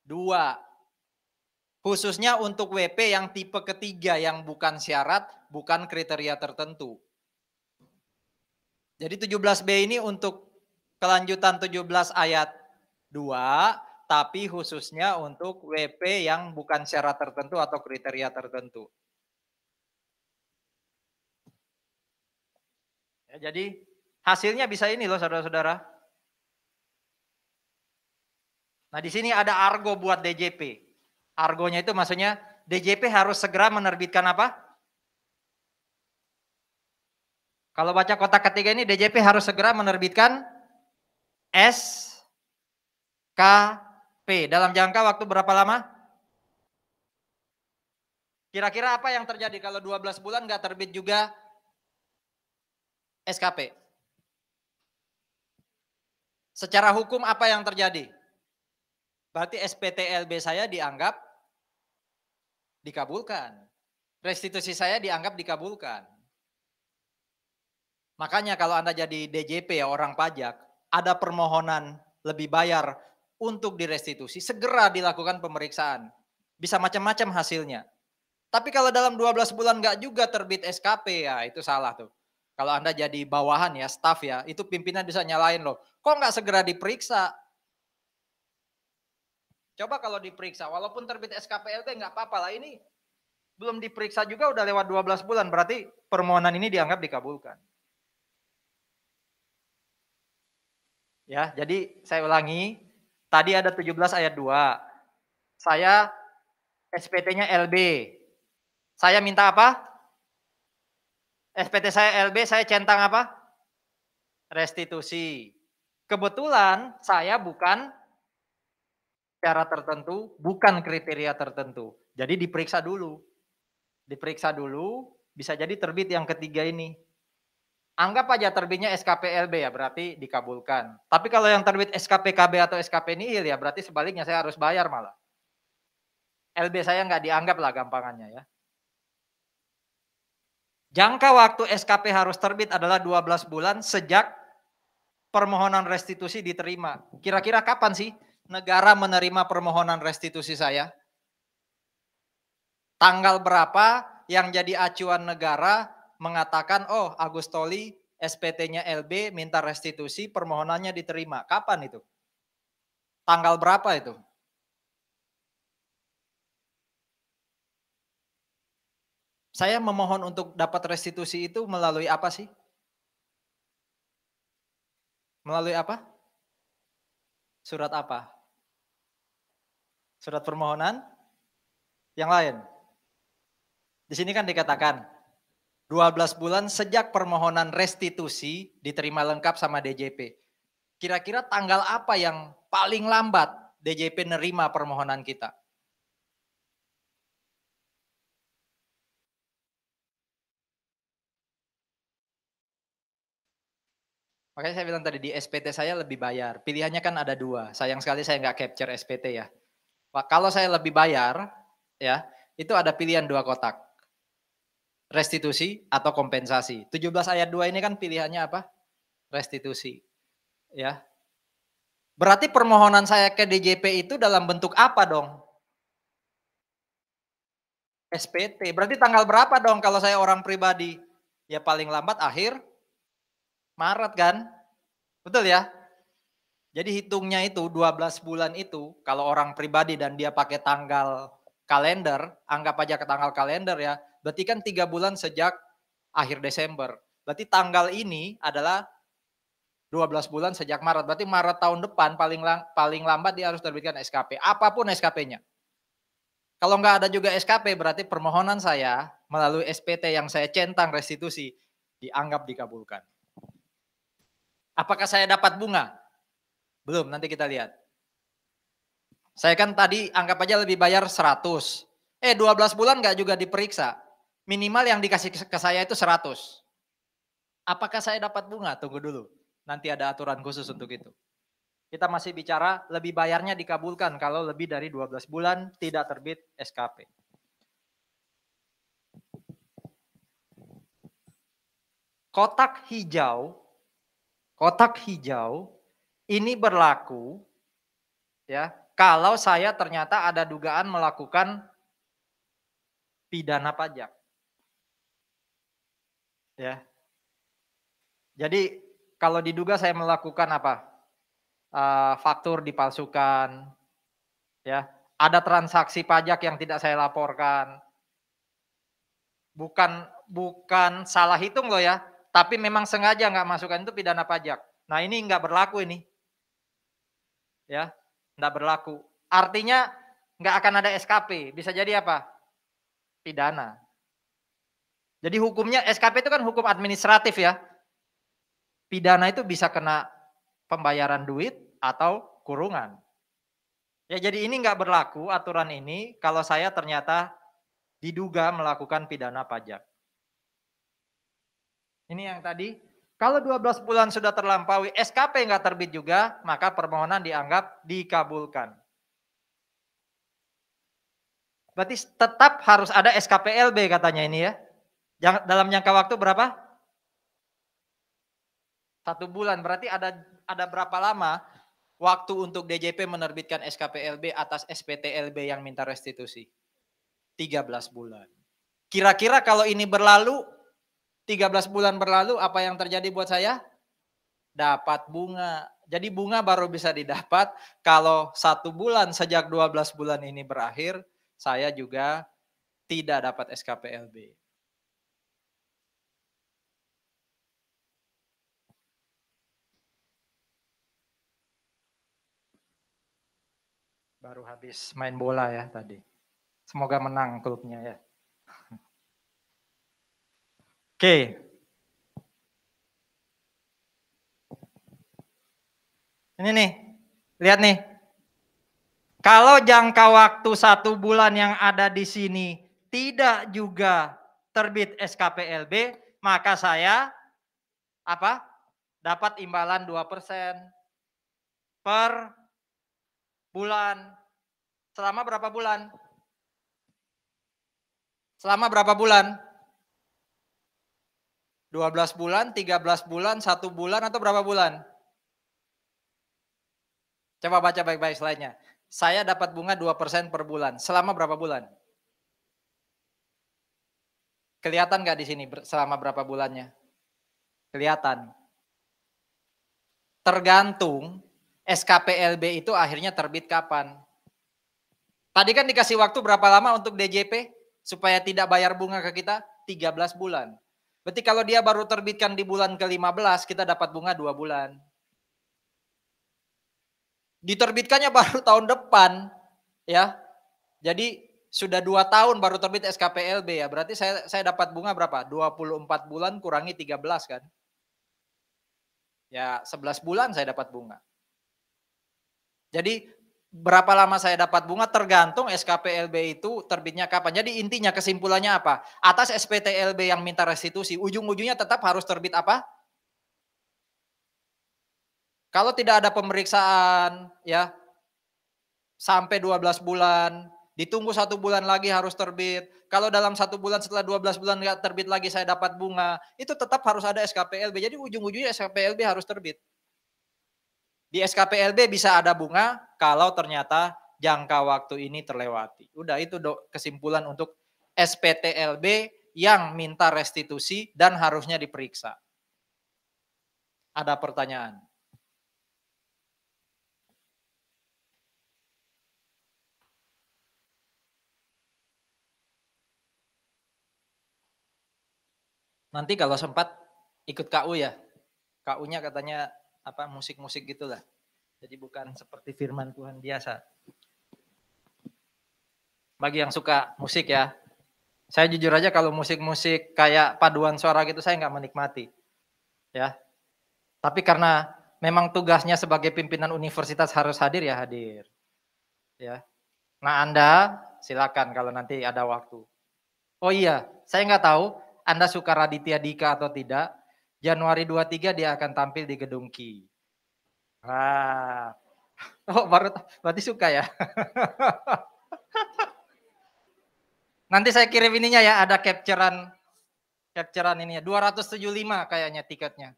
2. Khususnya untuk WP yang tipe ketiga yang bukan syarat, bukan kriteria tertentu. Jadi 17B ini untuk kelanjutan 17 ayat 2, tapi khususnya untuk WP yang bukan syarat tertentu atau kriteria tertentu. Ya, jadi hasilnya bisa ini loh saudara-saudara. Nah di sini ada argo buat DJP. Argonya itu maksudnya DJP harus segera menerbitkan apa? Kalau baca kotak ketiga ini DJP harus segera menerbitkan SKP. Dalam jangka waktu berapa lama? Kira-kira apa yang terjadi kalau 12 bulan nggak terbit juga SKP? Secara hukum apa yang terjadi? Berarti SPTLB saya dianggap dikabulkan. Restitusi saya dianggap dikabulkan. Makanya kalau Anda jadi DJP ya orang pajak, ada permohonan lebih bayar untuk direstitusi, segera dilakukan pemeriksaan. Bisa macam-macam hasilnya. Tapi kalau dalam 12 bulan nggak juga terbit SKP ya itu salah tuh. Kalau Anda jadi bawahan ya, staff ya, itu pimpinan bisa nyalain loh. Kok nggak segera diperiksa? Coba kalau diperiksa, walaupun terbit SKPLB nggak apa-apa lah, ini belum diperiksa juga udah lewat 12 bulan, berarti permohonan ini dianggap dikabulkan. Ya, jadi saya ulangi, tadi ada 17 ayat 2. Saya SPT-nya LB. Saya minta apa? SPT saya LB, saya centang apa? Restitusi. Kebetulan saya bukan syarat tertentu, bukan kriteria tertentu. Jadi diperiksa dulu. Diperiksa dulu, bisa jadi terbit yang ketiga ini. Anggap aja terbitnya SKPLB ya, berarti dikabulkan. Tapi kalau yang terbit SKPKB atau SKP nihil ya, berarti sebaliknya saya harus bayar malah. LB saya nggak dianggap lah gampangannya ya. Jangka waktu SKP harus terbit adalah 12 bulan sejak permohonan restitusi diterima. Kira-kira kapan sih negara menerima permohonan restitusi saya? Tanggal berapa yang jadi acuan negara mengatakan, oh Agustoli SPT-nya LB minta restitusi, permohonannya diterima. Kapan itu? Tanggal berapa itu? Saya memohon untuk dapat restitusi itu melalui apa sih? Melalui apa? Surat apa? Surat permohonan? Yang lain? Di sini kan dikatakan 12 bulan sejak permohonan restitusi diterima lengkap sama DJP. Kira-kira tanggal apa yang paling lambat DJP nerima permohonan kita? Makanya saya bilang tadi di SPT saya lebih bayar. Pilihannya kan ada 2. Sayang sekali saya nggak capture SPT ya. Kalau saya lebih bayar, ya itu ada pilihan 2 kotak. Restitusi atau kompensasi. 17 ayat 2 ini kan pilihannya apa? Restitusi. Ya. Berarti permohonan saya ke DJP itu dalam bentuk apa dong? SPT. Berarti tanggal berapa dong kalau saya orang pribadi? Ya paling lambat akhir Maret kan? Betul ya? Jadi hitungnya itu 12 bulan itu kalau orang pribadi dan dia pakai tanggal kalender, anggap aja ke tanggal kalender ya, berarti kan 3 bulan sejak akhir Desember. Berarti tanggal ini adalah 12 bulan sejak Maret. Berarti Maret tahun depan paling lambat dia harus terbitkan SKP. Apapun SKP-nya. Kalau nggak ada juga SKP berarti permohonan saya melalui SPT yang saya centang restitusi dianggap dikabulkan. Apakah saya dapat bunga? Belum, nanti kita lihat. Saya kan tadi anggap aja lebih bayar 100. 12 bulan nggak juga diperiksa. Minimal yang dikasih ke saya itu 100. Apakah saya dapat bunga? Tunggu dulu. Nanti ada aturan khusus untuk itu. Kita masih bicara lebih bayarnya dikabulkan kalau lebih dari 12 bulan tidak terbit SKP. Kotak hijau ini berlaku ya kalau saya ternyata ada dugaan melakukan pidana pajak. Ya. Jadi kalau diduga saya melakukan apa? Faktur dipalsukan, ya, ada transaksi pajak yang tidak saya laporkan, bukan salah hitung loh ya, tapi memang sengaja nggak masukkan itu pidana pajak. Nah ini nggak berlaku ini, ya, nggak berlaku. Artinya nggak akan ada SKP, bisa jadi apa? Pidana. Jadi hukumnya SKP itu kan hukum administratif ya. Pidana itu bisa kena pembayaran duit atau kurungan. Ya jadi ini nggak berlaku aturan ini kalau saya ternyata diduga melakukan pidana pajak. Ini yang tadi, kalau 12 bulan sudah terlampaui, SKP nggak terbit juga, maka permohonan dianggap dikabulkan. Berarti tetap harus ada SKPLB katanya ini ya. Dalam jangka waktu berapa? 1 bulan, berarti ada berapa lama waktu untuk DJP menerbitkan SKPLB atas SPTLB yang minta restitusi? 13 bulan. Kira-kira kalau ini berlalu, 13 bulan berlalu, apa yang terjadi buat saya? Dapat bunga. Jadi bunga baru bisa didapat kalau 1 bulan sejak 12 bulan ini berakhir, saya juga tidak dapat SKPLB. Baru habis main bola ya tadi. Semoga menang klubnya ya. Oke. Ini nih, lihat nih. Kalau jangka waktu 1 bulan yang ada di sini tidak juga terbit SKPLB, maka saya apa? Dapat imbalan 2% per bulan. Selama berapa bulan? Selama berapa bulan? 12 bulan, 13 bulan, 1 bulan, atau berapa bulan? Coba baca baik-baik slide-nya. Saya dapat bunga 2% per bulan. Selama berapa bulan? Kelihatan nggak di sini selama berapa bulannya? Kelihatan. Tergantung SKPLB itu akhirnya terbit kapan. Tadi kan dikasih waktu berapa lama untuk DJP supaya tidak bayar bunga ke kita? 13 bulan. Berarti kalau dia baru terbitkan di bulan ke-15, kita dapat bunga 2 bulan. Diterbitkannya baru tahun depan, ya. Jadi sudah 2 tahun baru terbit SKPLB ya. Berarti saya dapat bunga berapa? 24 bulan kurangi 13 kan. Ya 11 bulan saya dapat bunga. Jadi berapa lama saya dapat bunga tergantung SKPLB itu terbitnya kapan. Jadi intinya kesimpulannya apa? Atas SPTLB yang minta restitusi, ujung-ujungnya tetap harus terbit apa? Kalau tidak ada pemeriksaan ya sampai 12 bulan, ditunggu 1 bulan lagi harus terbit. Kalau dalam 1 bulan setelah 12 bulan nggak terbit lagi saya dapat bunga, itu tetap harus ada SKPLB. Jadi ujung-ujungnya SKPLB harus terbit. Di SKPLB bisa ada bunga kalau ternyata jangka waktu ini terlewati. Udah itu kesimpulan untuk SPTLB yang minta restitusi dan harusnya diperiksa. Ada pertanyaan? Nanti kalau sempat ikut KU ya. KU-nya katanya apa musik-musik gitulah. Jadi bukan seperti firman Tuhan biasa. Bagi yang suka musik ya. Saya jujur aja kalau musik-musik kayak paduan suara gitu saya nggak menikmati. Ya. Tapi karena memang tugasnya sebagai pimpinan universitas harus hadir ya hadir. Ya. Nah Anda silakan kalau nanti ada waktu. Oh iya, saya nggak tahu Anda suka Raditya Dika atau tidak. Januari 23 dia akan tampil di Gedung Ki. Wah. Oh baru berarti suka ya. Nanti saya kirim ininya ya, ada capturean ininya. 275 kayaknya tiketnya.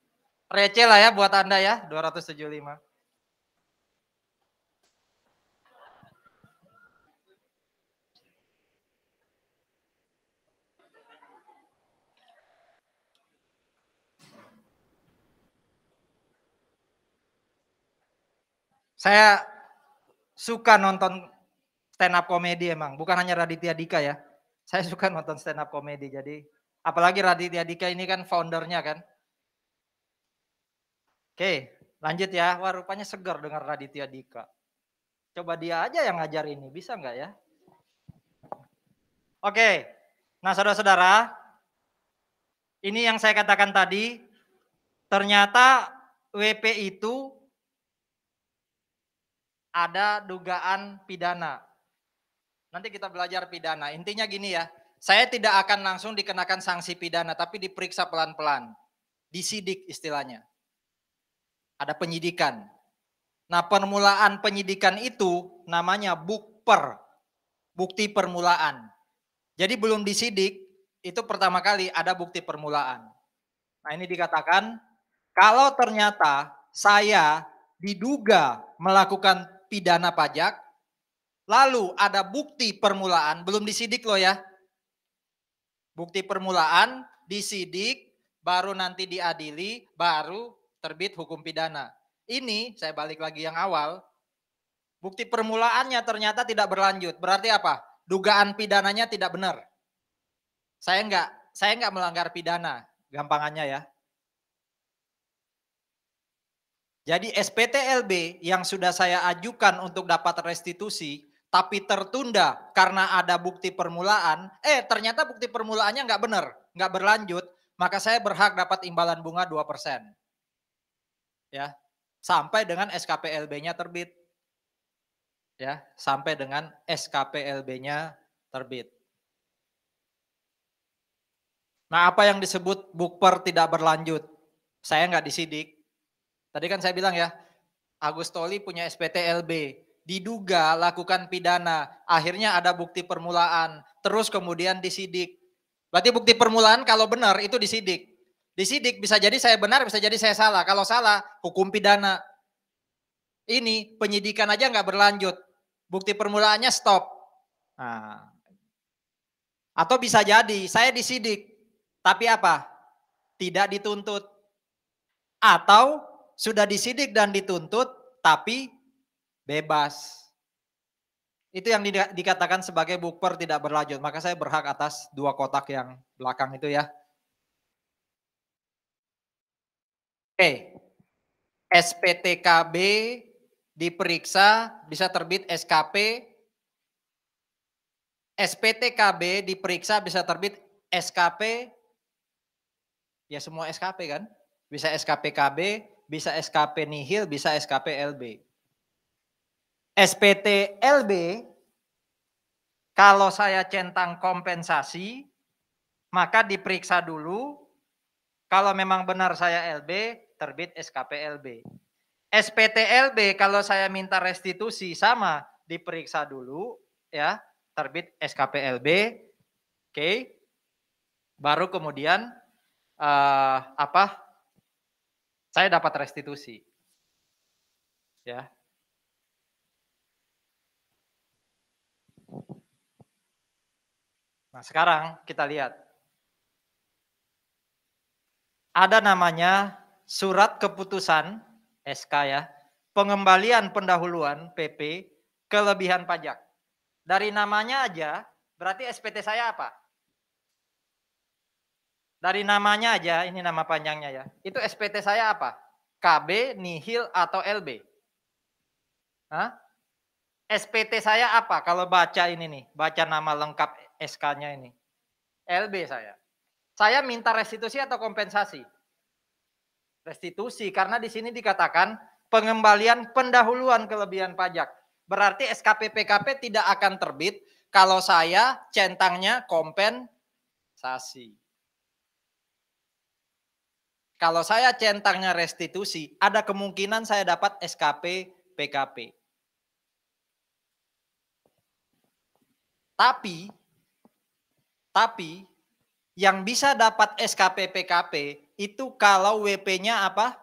Receh lah ya buat Anda ya, 275. Saya suka nonton stand up komedi emang, bukan hanya Raditya Dika ya. Saya suka nonton stand up komedi. Jadi apalagi Raditya Dika ini kan foundernya kan. Oke, lanjut ya. Wah, rupanya segar dengar Raditya Dika. Coba dia aja yang ngajar ini, bisa nggak ya? Oke, nah saudara-saudara, ini yang saya katakan tadi, ternyata WP itu ada dugaan pidana. Nanti kita belajar pidana. Intinya gini ya, saya tidak akan langsung dikenakan sanksi pidana, tapi diperiksa pelan-pelan. Disidik istilahnya. Ada penyidikan. Nah permulaan penyidikan itu namanya bukper. Bukti permulaan. Jadi belum disidik, itu pertama kali ada bukti permulaan. Nah ini dikatakan, kalau ternyata saya diduga melakukan pidana pajak, lalu ada bukti permulaan, belum disidik loh ya. Bukti permulaan, disidik, baru nanti diadili, baru terbit hukum pidana. Ini, saya balik lagi yang awal, bukti permulaannya ternyata tidak berlanjut. Berarti apa? Dugaan pidananya tidak benar. Saya enggak melanggar pidana, gampangannya ya. Jadi SPTLB yang sudah saya ajukan untuk dapat restitusi, tapi tertunda karena ada bukti permulaan, ternyata bukti permulaannya nggak benar, nggak berlanjut, maka saya berhak dapat imbalan bunga 2%. Ya, sampai dengan SKPLB-nya terbit. Ya, sampai dengan SKPLB-nya terbit. Nah, apa yang disebut bukper tidak berlanjut? Saya nggak disidik. Tadi kan saya bilang ya, Agustoli punya SPTLB, diduga lakukan pidana, akhirnya ada bukti permulaan, terus kemudian disidik. Berarti bukti permulaan kalau benar itu disidik. Disidik bisa jadi saya benar, bisa jadi saya salah. Kalau salah, hukum pidana. Ini penyidikan aja nggak berlanjut, bukti permulaannya stop. Nah, atau bisa jadi saya disidik, tapi apa? Tidak dituntut. Atau sudah disidik dan dituntut, tapi bebas. Itu yang dikatakan sebagai bukper tidak berlanjut. Maka saya berhak atas 2 kotak yang belakang itu ya. Oke, SPTKB diperiksa bisa terbit SKP. SPTKB diperiksa bisa terbit SKP. Ya semua SKP kan. Bisa SKPKB, bisa SKP nihil, bisa SKPLB. SPTLB kalau saya centang kompensasi, maka diperiksa dulu. Kalau memang benar saya LB, terbit SKPLB. SPTLB kalau saya minta restitusi sama, diperiksa dulu, ya, terbit SKPLB. Oke. Baru kemudian saya dapat restitusi. Ya. Nah, sekarang kita lihat. Ada namanya surat keputusan SK ya, pengembalian pendahuluan PP, kelebihan pajak. Dari namanya aja, berarti SPT saya apa? Dari namanya aja, ini nama panjangnya ya. Itu SPT saya apa? KB, nihil, atau LB? Hah? SPT saya apa? Kalau baca ini nih, baca nama lengkap SK-nya ini. LB saya. Saya minta restitusi atau kompensasi? Restitusi, karena di sini dikatakan pengembalian pendahuluan kelebihan pajak. Berarti SKP PKP tidak akan terbit kalau saya centangnya kompensasi. Kalau saya centangnya restitusi, ada kemungkinan saya dapat SKP PKP. Tapi yang bisa dapat SKP PKP itu kalau WP-nya apa?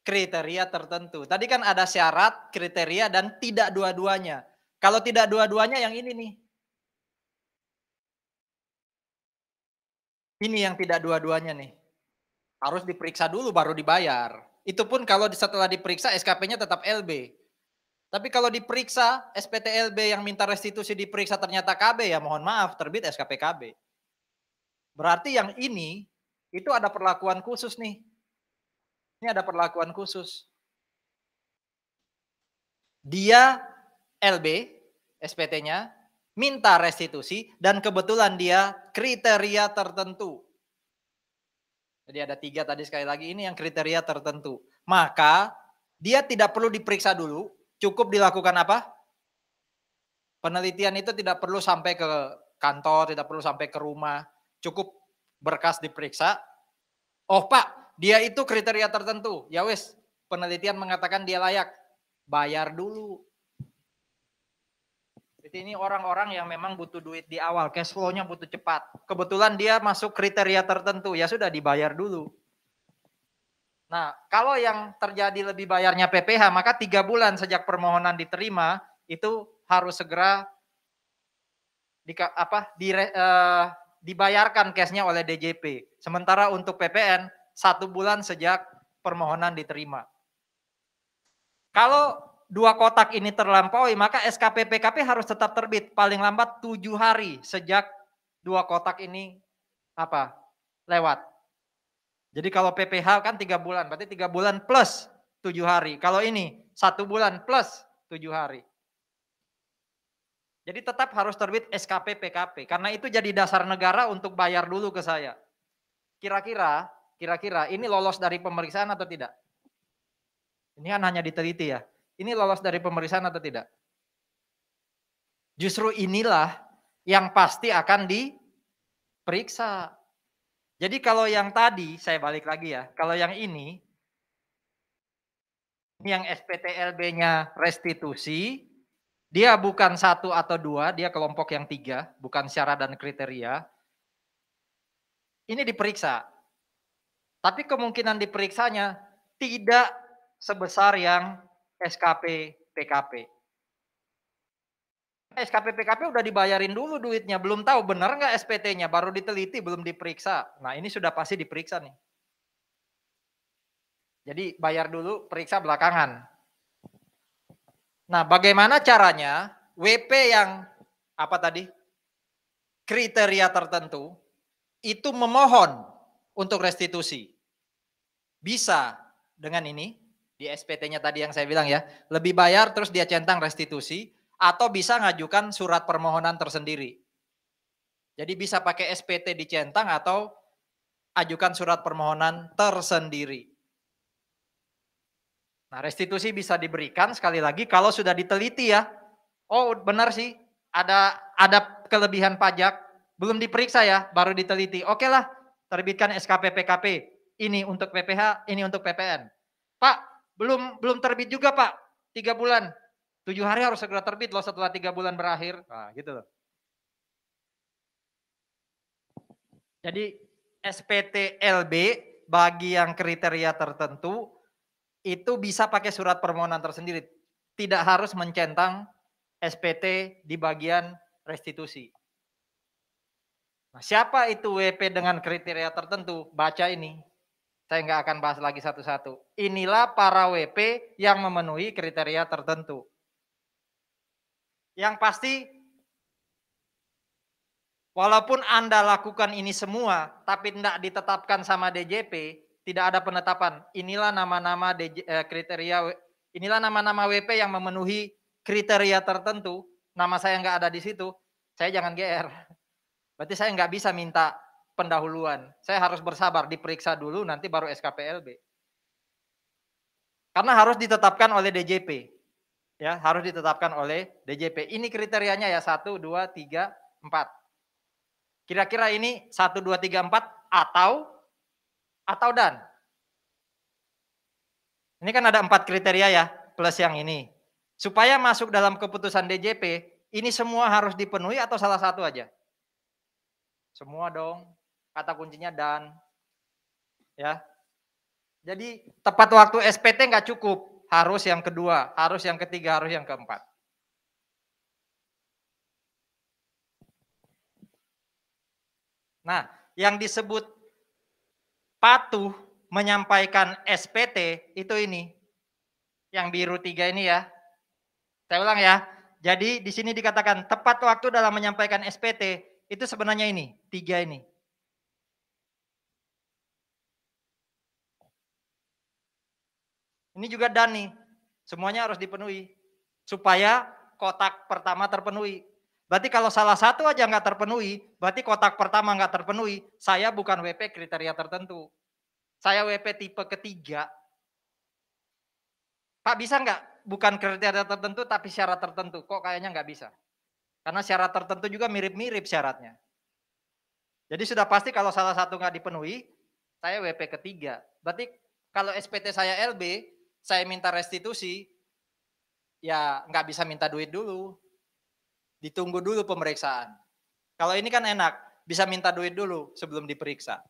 Kriteria tertentu. Tadi kan ada syarat, kriteria, dan tidak dua-duanya. Kalau tidak dua-duanya yang ini nih. Ini yang tidak dua-duanya nih. Harus diperiksa dulu baru dibayar. Itu pun kalau setelah diperiksa SKP-nya tetap LB. Tapi kalau diperiksa SPT LB yang minta restitusi diperiksa ternyata KB, ya mohon maaf terbit SKP KB. Berarti yang ini itu ada perlakuan khusus nih. Ini ada perlakuan khusus. Dia LB SPT-nya minta restitusi dan kebetulan dia kriteria tertentu. Jadi ada 3 tadi sekali lagi, ini yang kriteria tertentu. Maka dia tidak perlu diperiksa dulu, cukup dilakukan apa? Penelitian itu tidak perlu sampai ke kantor, tidak perlu sampai ke rumah, cukup berkas diperiksa. Oh Pak, dia itu kriteria tertentu. Ya wes, penelitian mengatakan dia layak. Bayar dulu. Jadi ini orang-orang yang memang butuh duit di awal, cash flow-nya butuh cepat. Kebetulan dia masuk kriteria tertentu, ya sudah dibayar dulu. Nah, kalau yang terjadi lebih bayarnya PPh, maka 3 bulan sejak permohonan diterima, itu harus segera dibayarkan cashnya oleh DJP. Sementara untuk PPN, 1 bulan sejak permohonan diterima. Kalau 2 kotak ini terlampaui, maka SKP PKP harus tetap terbit paling lambat 7 hari sejak 2 kotak ini lewat. Jadi kalau PPh kan 3 bulan, berarti 3 bulan plus 7 hari. Kalau ini 1 bulan plus 7 hari. Jadi tetap harus terbit SKP PKP, karena itu jadi dasar negara untuk bayar dulu ke saya. Kira-kira ini lolos dari pemeriksaan atau tidak? Ini kan hanya diteliti ya. Ini lolos dari pemeriksaan atau tidak? Justru inilah yang pasti akan diperiksa. Jadi kalau yang tadi, saya balik lagi ya, kalau yang ini yang SPTLB-nya restitusi, dia bukan 1 atau 2, dia kelompok yang 3, bukan syarat dan kriteria. Ini diperiksa. Tapi kemungkinan diperiksanya tidak sebesar yang SKP PKP. SKP PKP udah dibayarin dulu duitnya, belum tahu benar nggak SPT-nya, baru diteliti, belum diperiksa. Nah ini sudah pasti diperiksa nih. Jadi bayar dulu, periksa belakangan. Nah bagaimana caranya WP yang kriteria tertentu itu memohon untuk restitusi. Bisa dengan ini, di SPT-nya tadi yang saya bilang ya, lebih bayar terus dia centang restitusi, atau bisa ngajukan surat permohonan tersendiri. Jadi bisa pakai SPT dicentang atau ajukan surat permohonan tersendiri. Nah, restitusi bisa diberikan sekali lagi kalau sudah diteliti ya. Oh, benar sih, ada kelebihan pajak, belum diperiksa ya, baru diteliti. Oke lah, terbitkan SKP PKP. Ini untuk PPh, ini untuk PPN. Pak, belum terbit juga Pak, 3 bulan. 7 hari harus segera terbit loh setelah 3 bulan berakhir. Nah, gitu loh. Jadi SPT LB bagi yang kriteria tertentu itu bisa pakai surat permohonan tersendiri. Tidak harus mencentang SPT di bagian restitusi. Nah, siapa itu WP dengan kriteria tertentu? Baca ini. Saya nggak akan bahas lagi satu-satu. Inilah para WP yang memenuhi kriteria tertentu. Yang pasti, walaupun Anda lakukan ini semua, tapi tidak ditetapkan sama DJP, tidak ada penetapan. Inilah nama-nama kriteria, inilah nama-nama WP yang memenuhi kriteria tertentu. Nama saya nggak ada di situ, saya jangan GR. Berarti saya nggak bisa minta pendahuluan. Saya harus bersabar, diperiksa dulu, nanti baru SKPLB. Karena harus ditetapkan oleh DJP. Ya, harus ditetapkan oleh DJP. Ini kriterianya ya 1, 2, 3, 4. Kira-kira ini 1, 2, 3, 4 atau dan. Ini kan ada 4 kriteria ya, plus yang ini. Supaya masuk dalam keputusan DJP, ini semua harus dipenuhi atau salah satu aja? Semua dong. Kata kuncinya dan. Ya. Jadi tepat waktu SPT nggak cukup. Harus yang kedua, harus yang ketiga, harus yang keempat. Nah, yang disebut patuh menyampaikan SPT itu ini. Yang biru 3 ini ya. Saya ulang ya. Jadi di sini dikatakan tepat waktu dalam menyampaikan SPT itu sebenarnya ini, 3 ini. Ini juga dan nih. Semuanya harus dipenuhi supaya kotak pertama terpenuhi. Berarti kalau salah satu aja nggak terpenuhi, berarti kotak pertama nggak terpenuhi, saya bukan WP kriteria tertentu. Saya WP tipe ketiga. Pak bisa nggak bukan kriteria tertentu tapi syarat tertentu? Kok kayaknya nggak bisa? Karena syarat tertentu juga mirip-mirip syaratnya. Jadi sudah pasti kalau salah satu nggak dipenuhi, saya WP ketiga. Berarti kalau SPT saya LB, saya minta restitusi, ya nggak bisa minta duit dulu. Ditunggu dulu pemeriksaan. Kalau ini kan enak, bisa minta duit dulu sebelum diperiksa.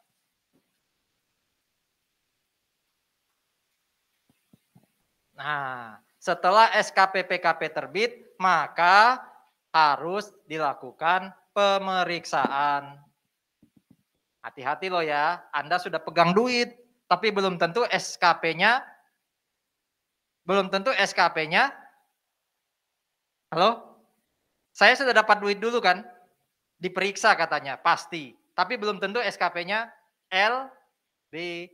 Nah, setelah SKP PKP terbit, maka harus dilakukan pemeriksaan. Hati-hati loh ya, Anda sudah pegang duit, tapi belum tentu SKP-nya, halo? Saya sudah dapat duit dulu kan? Diperiksa katanya, pasti. Tapi belum tentu SKP-nya L, B,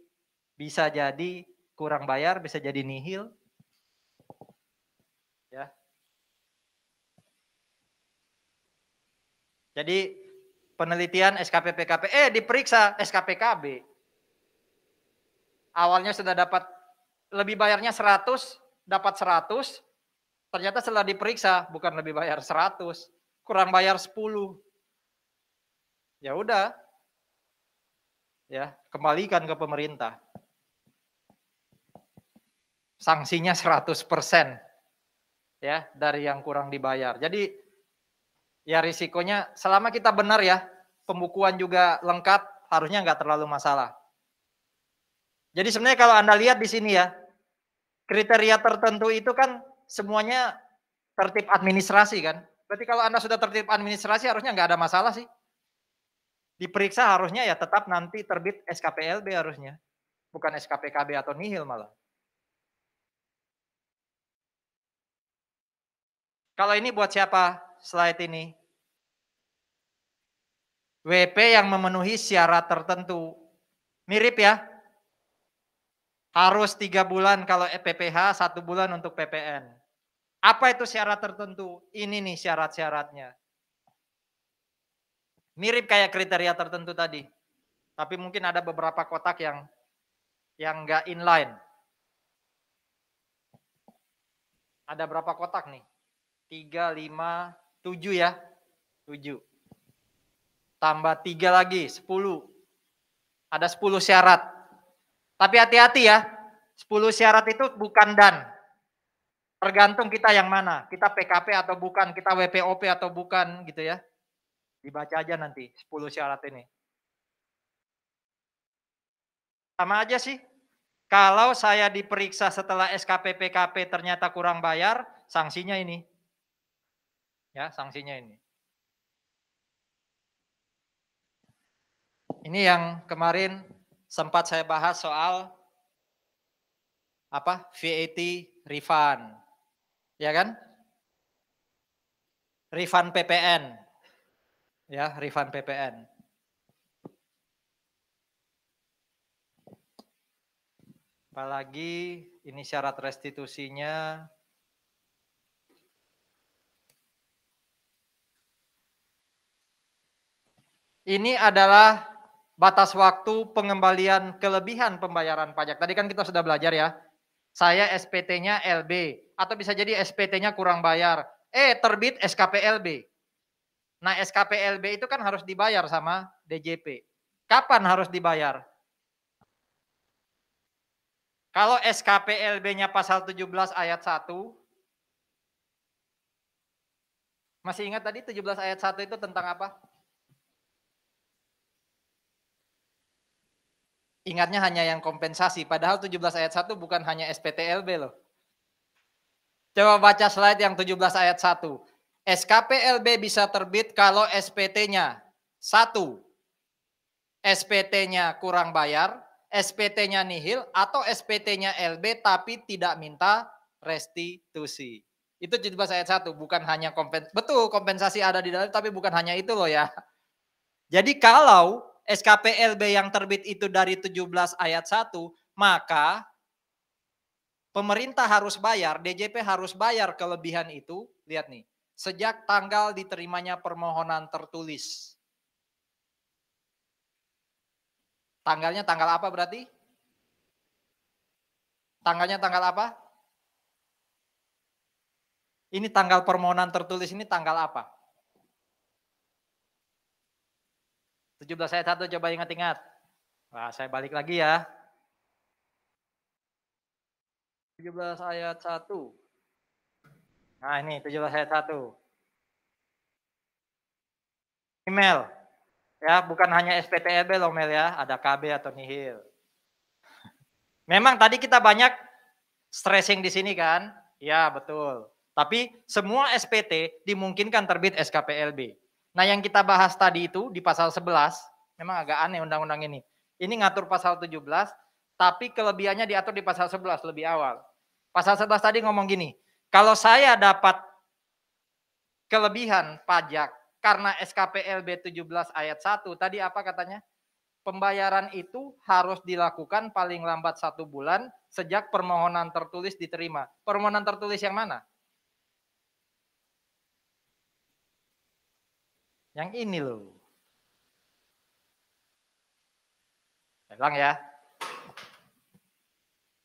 bisa jadi kurang bayar, bisa jadi nihil. Ya. Jadi penelitian SKP PKP, diperiksa SKP KB. Awalnya sudah dapat lebih bayarnya 100, dapat 100, ternyata setelah diperiksa bukan lebih bayar 100, kurang bayar 10. Ya udah. Ya, kembalikan ke pemerintah. Sanksinya 100% ya dari yang kurang dibayar. Jadi ya risikonya selama kita benar ya, pembukuan juga lengkap, harusnya nggak terlalu masalah. Jadi sebenarnya kalau Anda lihat di sini ya, kriteria tertentu itu kan semuanya tertib administrasi kan. Berarti kalau Anda sudah tertib administrasi harusnya nggak ada masalah sih. Diperiksa harusnya ya tetap nanti terbit SKPLB harusnya. Bukan SKPKB atau nihil malah. Kalau ini buat siapa slide ini? WP yang memenuhi syarat tertentu. Mirip ya. Harus 3 bulan kalau PPH, 1 bulan untuk PPN. Apa itu syarat tertentu? Ini nih syarat-syaratnya. Mirip kayak kriteria tertentu tadi. Tapi mungkin ada beberapa kotak yang enggak inline. Ada berapa kotak nih? 3, 5, 7 ya. 7. Tambah 3 lagi, 10. Ada 10 syarat. Tapi hati-hati ya, 10 syarat itu bukan dan. Tergantung kita yang mana. Kita PKP atau bukan, kita WPOP atau bukan gitu ya. Dibaca aja nanti 10 syarat ini. Sama aja sih. Kalau saya diperiksa setelah SKP PKP ternyata kurang bayar, sanksinya ini. Ya, sanksinya ini. Ini yang kemarin sempat saya bahas soal apa? VAT refund. Ya kan? Refund PPN. Ya, refund PPN. Apalagi ini syarat restitusinya. Ini adalah batas waktu pengembalian kelebihan pembayaran pajak. Tadi kan kita sudah belajar ya. Saya SPT-nya LB atau bisa jadi SPT-nya kurang bayar. Terbit SKP LB. Nah, SKP LB itu kan harus dibayar sama DJP. Kapan harus dibayar? Kalau SKP LB-nya pasal 17 ayat 1. Masih ingat tadi 17 ayat 1 itu tentang apa? Ingatnya hanya yang kompensasi, padahal 17 ayat 1 bukan hanya SPTLB loh. Coba baca slide yang 17 ayat 1. SKPLB bisa terbit kalau SPT-nya 1. SPT-nya kurang bayar, SPT-nya nihil, atau SPT-nya LB tapi tidak minta restitusi. Itu 17 ayat 1, bukan hanya kompensasi. Betul, kompensasi ada di dalam, tapi bukan hanya itu loh ya. Jadi kalau SKPLB yang terbit itu dari 17 ayat 1, maka pemerintah harus bayar, DJP harus bayar kelebihan itu, lihat nih, sejak tanggal diterimanya permohonan tertulis. Tanggalnya tanggal apa berarti? Tanggalnya tanggal apa? Ini tanggal permohonan tertulis ini tanggal apa? 17 ayat 1 coba ingat-ingat. Nah, saya balik lagi ya. 17 ayat 1. Nah, ini 17 ayat 1. Email. Ya, bukan hanya SPTLB loh Mel ya, ada KB atau nihil. Memang tadi kita banyak stressing di sini kan? Ya, betul. Tapi semua SPT dimungkinkan terbit SKPLB. Nah, yang kita bahas tadi itu di pasal 11, memang agak aneh undang-undang ini. Ini ngatur pasal 17, tapi kelebihannya diatur di pasal 11 lebih awal. Pasal 11 tadi ngomong gini, kalau saya dapat kelebihan pajak karena SKPLB 17 ayat 1, tadi apa katanya? Pembayaran itu harus dilakukan paling lambat 1 bulan sejak permohonan tertulis diterima. Permohonan tertulis yang mana? Yang ini loh. Saya bilang ya.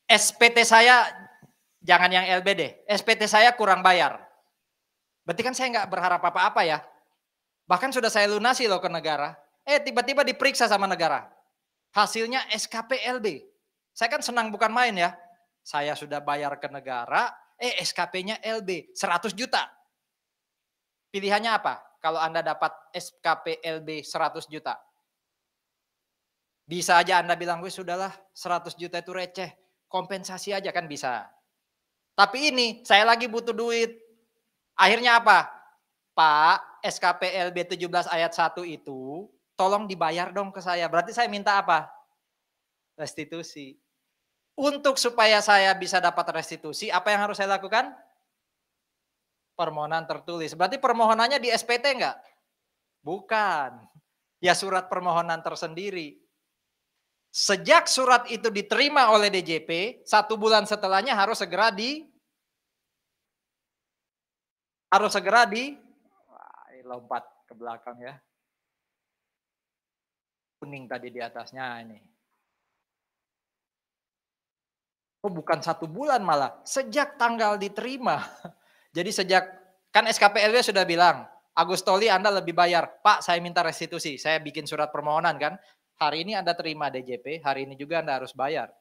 SPT saya, jangan yang LB deh. SPT saya kurang bayar. Berarti kan saya nggak berharap apa-apa ya. Bahkan sudah saya lunasi loh ke negara. Tiba-tiba diperiksa sama negara. Hasilnya SKPLB. Saya kan senang bukan main ya. Saya sudah bayar ke negara, SKP-nya LB 100 juta. Pilihannya apa? Kalau Anda dapat SKPLB 100 juta. Bisa aja Anda bilang, wih sudahlah 100 juta itu receh. Kompensasi aja kan bisa. Tapi ini saya lagi butuh duit. Akhirnya apa? Pak, SKPLB 17 ayat 1 itu tolong dibayar dong ke saya. Berarti saya minta apa? Restitusi. Untuk supaya saya bisa dapat restitusi, apa yang harus saya lakukan? Permohonan tertulis. Berarti permohonannya di SPT enggak? Bukan. Ya surat permohonan tersendiri. Sejak surat itu diterima oleh DJP, 1 bulan setelahnya harus segera lompat ke belakang ya. Kuning tadi di atasnya ini. Oh bukan 1 bulan malah, sejak tanggal diterima. Jadi sejak, kan SKPLB sudah bilang, Agustoli Anda lebih bayar. Pak saya minta restitusi, saya bikin surat permohonan kan. Hari ini Anda terima DJP, hari ini juga Anda harus bayar.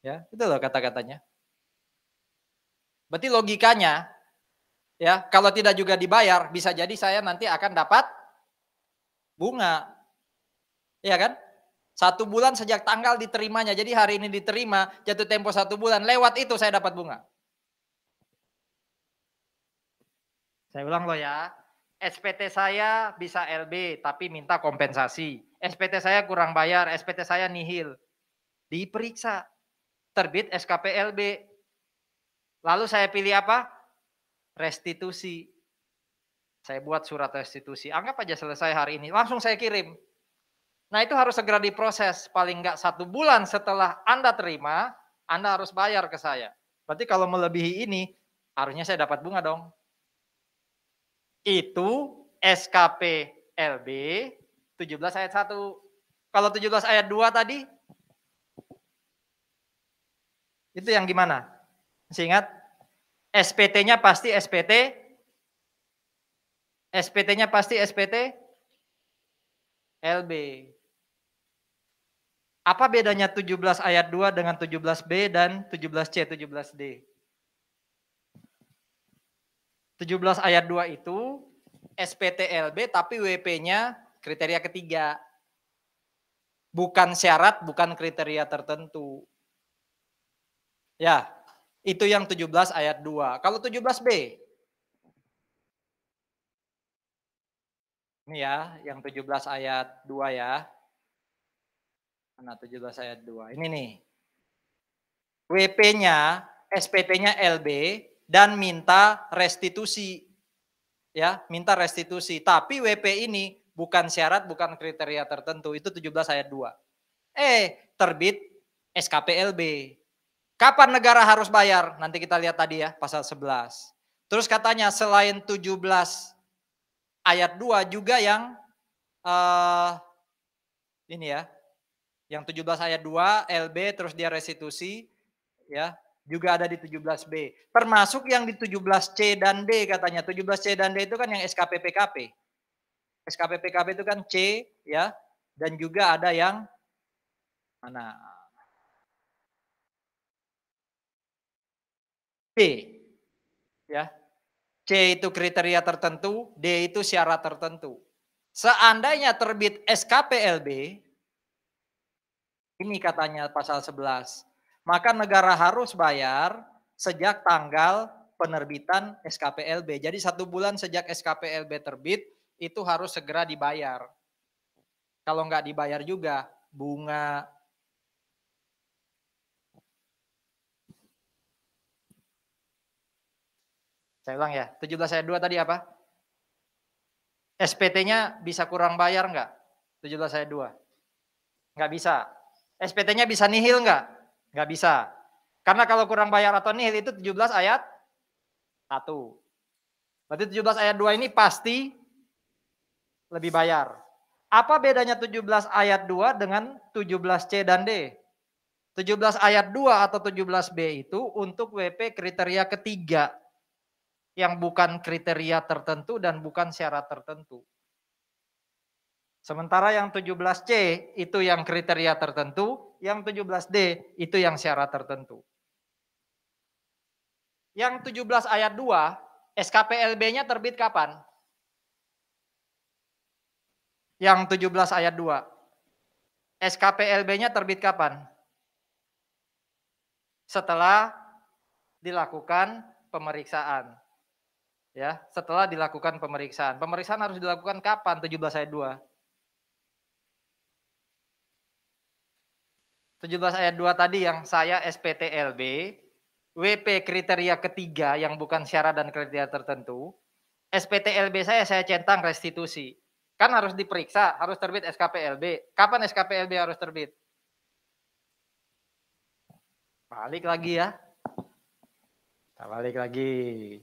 Ya, itu loh kata-katanya. Berarti logikanya, ya kalau tidak juga dibayar, bisa jadi saya nanti akan dapat bunga. Iya kan? 1 bulan sejak tanggal diterimanya. Jadi hari ini diterima, jatuh tempo 1 bulan, lewat itu saya dapat bunga. Saya ulang loh ya. SPT saya bisa LB tapi minta kompensasi. SPT saya kurang bayar, SPT saya nihil. Diperiksa, terbit SKP LB. Lalu saya pilih apa? Restitusi. Saya buat surat restitusi. Anggap aja selesai hari ini, langsung saya kirim. Nah itu harus segera diproses. Paling nggak 1 bulan setelah Anda terima, Anda harus bayar ke saya. Berarti kalau melebihi ini, harusnya saya dapat bunga dong. Itu SKP LB 17 ayat 1. Kalau 17 ayat 2 tadi, itu yang gimana? Masih ingat? SPT-nya pasti SPT, SPT-nya pasti SPT LB. Apa bedanya 17 ayat 2 dengan 17B dan 17C, 17D? 17 ayat 2 itu SPT LB tapi WP-nya kriteria ketiga. Bukan syarat, bukan kriteria tertentu. Ya, itu yang 17 ayat 2. Kalau 17B, ini ya, yang 17 ayat 2 ya. Mana 17 ayat 2? Ini nih. WP-nya, SPT-nya LB dan minta restitusi. Ya, minta restitusi. Tapi WP ini bukan syarat, bukan kriteria tertentu. Itu 17 ayat 2. Terbit SKP LB. Kapan negara harus bayar? Nanti kita lihat tadi ya, pasal 11. Terus katanya selain 17 ayat 2 juga yang ini ya, yang 17 ayat 2 LB terus dia restitusi ya, juga ada di 17B. Termasuk yang di 17C dan D katanya. 17C dan D itu kan yang SKP PKP. SKP PKP itu kan C ya, dan juga ada yang mana? D ya. C itu kriteria tertentu, D itu syarat tertentu. Seandainya terbit SKP LB, ini katanya pasal 11, maka negara harus bayar sejak tanggal penerbitan SKP LB. Jadi 1 bulan sejak SKP LB terbit, itu harus segera dibayar. Kalau nggak dibayar juga, bunga. Saya ulang ya, 17 ayat 2 tadi apa? SPT-nya bisa kurang bayar nggak? 17 ayat 2. Nggak bisa. SPT-nya bisa nihil nggak? Nggak bisa. Karena kalau kurang bayar atau nihil itu 17 ayat 1. Berarti 17 ayat 2 ini pasti lebih bayar. Apa bedanya 17 ayat 2 dengan 17C dan D? 17 ayat 2 atau 17B itu untuk WP kriteria ketiga. Yang bukan kriteria tertentu dan bukan syarat tertentu. Sementara yang 17C itu yang kriteria tertentu, yang 17D itu yang syarat tertentu. Yang 17 ayat 2, SKPLB-nya terbit kapan? Yang 17 ayat 2. SKPLB-nya terbit kapan? Setelah dilakukan pemeriksaan. Ya, setelah dilakukan pemeriksaan. Pemeriksaan harus dilakukan kapan? 17 ayat 2. 17 ayat 2 tadi yang saya SPTLB, WP kriteria ketiga yang bukan syarat dan kriteria tertentu, SPTLB saya centang restitusi. Kan harus diperiksa, harus terbit SKPLB. Kapan SKPLB harus terbit? Balik lagi ya. Kita balik lagi.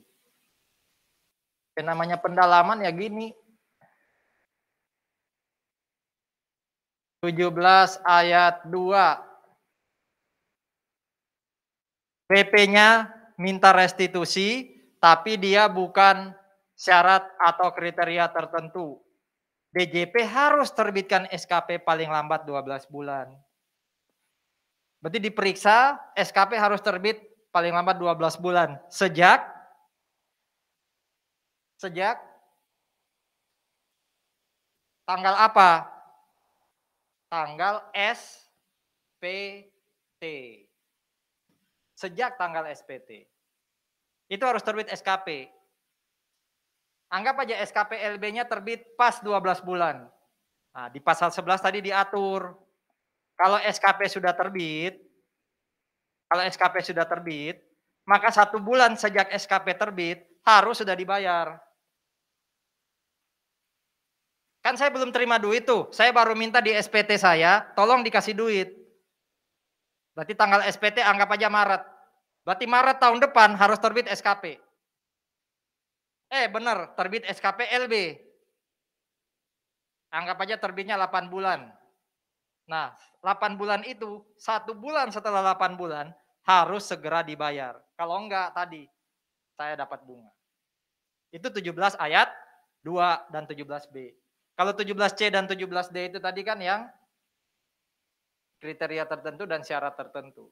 Yang namanya pendalaman ya gini. 17 ayat 2. WP-nya minta restitusi, tapi dia bukan syarat atau kriteria tertentu. DJP harus terbitkan SKP paling lambat 12 bulan. Berarti diperiksa, SKP harus terbit paling lambat 12 bulan. Sejak tanggal apa? Tanggal SPT. Sejak tanggal SPT. Itu harus terbit SKP. Anggap aja SKP LB-nya terbit pas 12 bulan. Nah, di pasal 11 tadi diatur. Kalau SKP sudah terbit, maka 1 bulan sejak SKP terbit harus sudah dibayar. Kan saya belum terima duit tuh, saya baru minta di SPT saya, tolong dikasih duit. Berarti tanggal SPT anggap aja Maret. Berarti Maret tahun depan harus terbit SKP. Bener, terbit SKP LB. Anggap aja terbitnya 8 bulan. Nah, 8 bulan itu, 1 bulan setelah 8 bulan, harus segera dibayar. Kalau enggak tadi, saya dapat bunga. Itu 17 ayat 2 dan 17B. Kalau 17C dan 17D itu tadi kan yang kriteria tertentu dan syarat tertentu.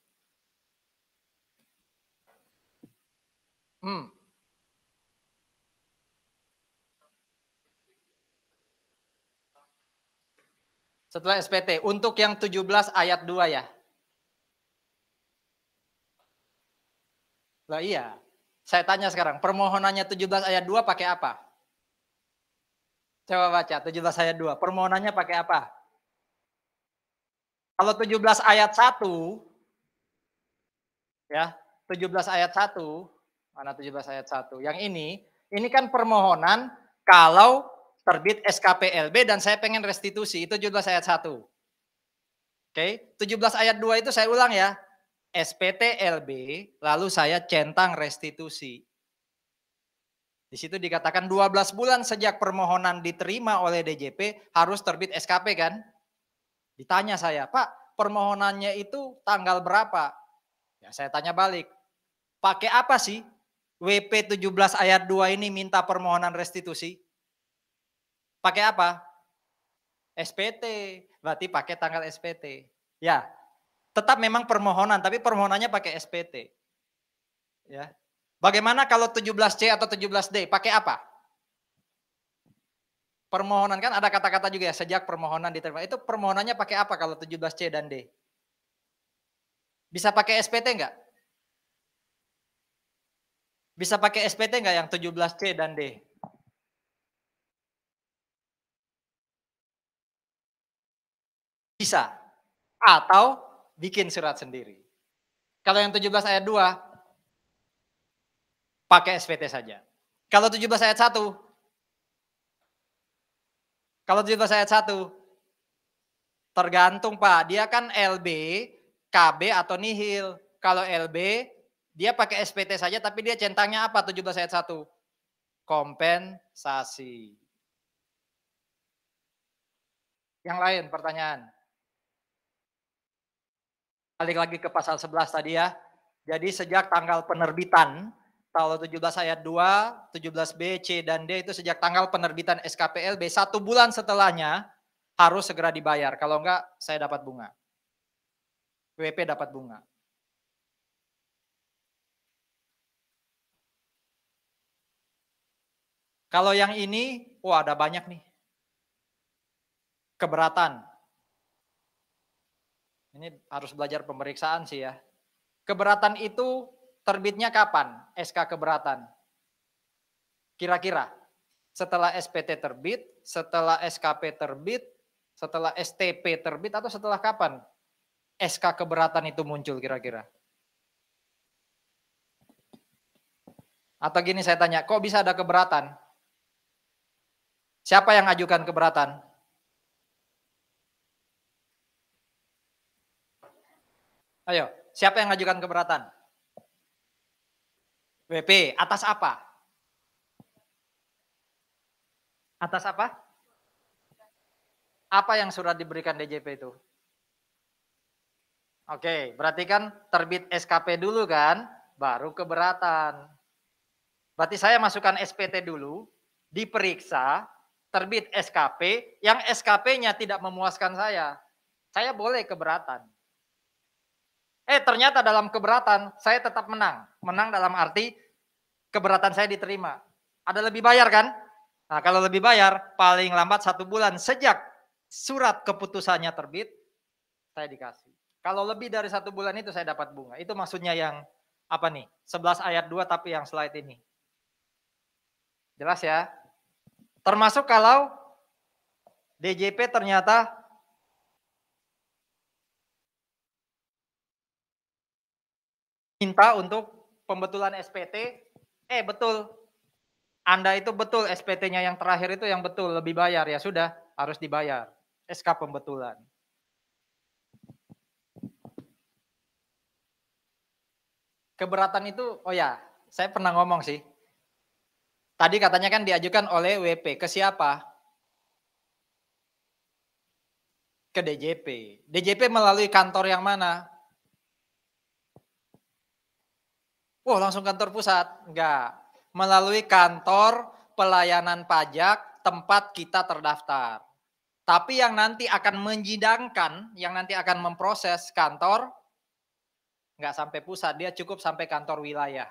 Setelah SPT, untuk yang 17 ayat 2 ya. Lah iya, saya tanya sekarang, permohonannya 17 ayat 2 pakai apa? Coba baca 17 ayat 2, permohonannya pakai apa? Kalau 17 ayat 1, ya, 17 ayat 1, mana 17 ayat 1? Yang ini kan permohonan kalau terbit SKP LB dan saya pengen restitusi, itu 17 ayat 1. Oke, 17 ayat 2 itu saya ulang ya, SPT LB, lalu saya centang restitusi. Di situ dikatakan 12 bulan sejak permohonan diterima oleh DJP harus terbit SKP kan? Ditanya saya, Pak, permohonannya itu tanggal berapa? Ya saya tanya balik, pakai apa sih WP 17 ayat 2 ini minta permohonan restitusi? Pakai apa? SPT, berarti pakai tanggal SPT. Ya, tetap memang permohonan, tapi permohonannya pakai SPT. Ya. Bagaimana kalau 17C atau 17D? Pakai apa? Permohonan kan ada kata-kata juga ya, sejak permohonan diterima. Itu permohonannya pakai apa kalau 17C dan D? Bisa pakai SPT enggak? Bisa pakai SPT enggak yang 17C dan D? Bisa. Atau bikin surat sendiri. Kalau yang 17 ayat 2, pakai SPT saja. Kalau 17 ayat 1, tergantung Pak, dia kan LB, KB atau nihil. Kalau LB, dia pakai SPT saja tapi dia centangnya apa 17 ayat 1? Kompensasi. Yang lain pertanyaan? Balik lagi ke pasal 11 tadi ya. Jadi sejak tanggal penerbitan, kalau 17 ayat 2, 17B, C, dan D itu sejak tanggal penerbitan SKPLB, 1 bulan setelahnya harus segera dibayar. Kalau enggak, saya dapat bunga. WP dapat bunga. Kalau yang ini, wah ada banyak nih. Keberatan. Ini harus belajar pemeriksaan sih ya. Keberatan itu terbitnya kapan? SK keberatan. Kira-kira setelah SPT terbit, setelah SKP terbit, setelah STP terbit, atau setelah kapan SK keberatan itu muncul kira-kira? Atau gini saya tanya, kok bisa ada keberatan? Siapa yang ajukan keberatan? Ayo, siapa yang ajukan keberatan? WP, atas apa? Atas apa? Apa yang surat diberikan DJP itu? Oke, berarti kan terbit SKP dulu kan, baru keberatan. Berarti saya masukkan SPT dulu, diperiksa, terbit SKP, yang SKP-nya tidak memuaskan saya boleh keberatan. Ternyata dalam keberatan saya tetap menang. Menang dalam arti keberatan saya diterima. Ada lebih bayar kan? Nah, kalau lebih bayar, paling lambat 1 bulan sejak surat keputusannya terbit, saya dikasih. Kalau lebih dari 1 bulan itu saya dapat bunga. Itu maksudnya yang apa nih? 11 ayat 2 tapi yang slide ini. Jelas ya? Termasuk kalau DJP ternyata minta untuk pembetulan SPT, betul, Anda itu betul SPT-nya yang terakhir itu yang betul, lebih bayar, ya sudah, harus dibayar. SK pembetulan. Keberatan itu, oh ya, saya pernah ngomong sih. Tadi katanya kan diajukan oleh WP, ke siapa? Ke DJP. DJP melalui kantor yang mana? Wah, langsung kantor pusat? Enggak. Melalui kantor pelayanan pajak tempat kita terdaftar. Tapi yang nanti akan menyidangkan, yang nanti akan memproses kantor, nggak sampai pusat, dia cukup sampai kantor wilayah.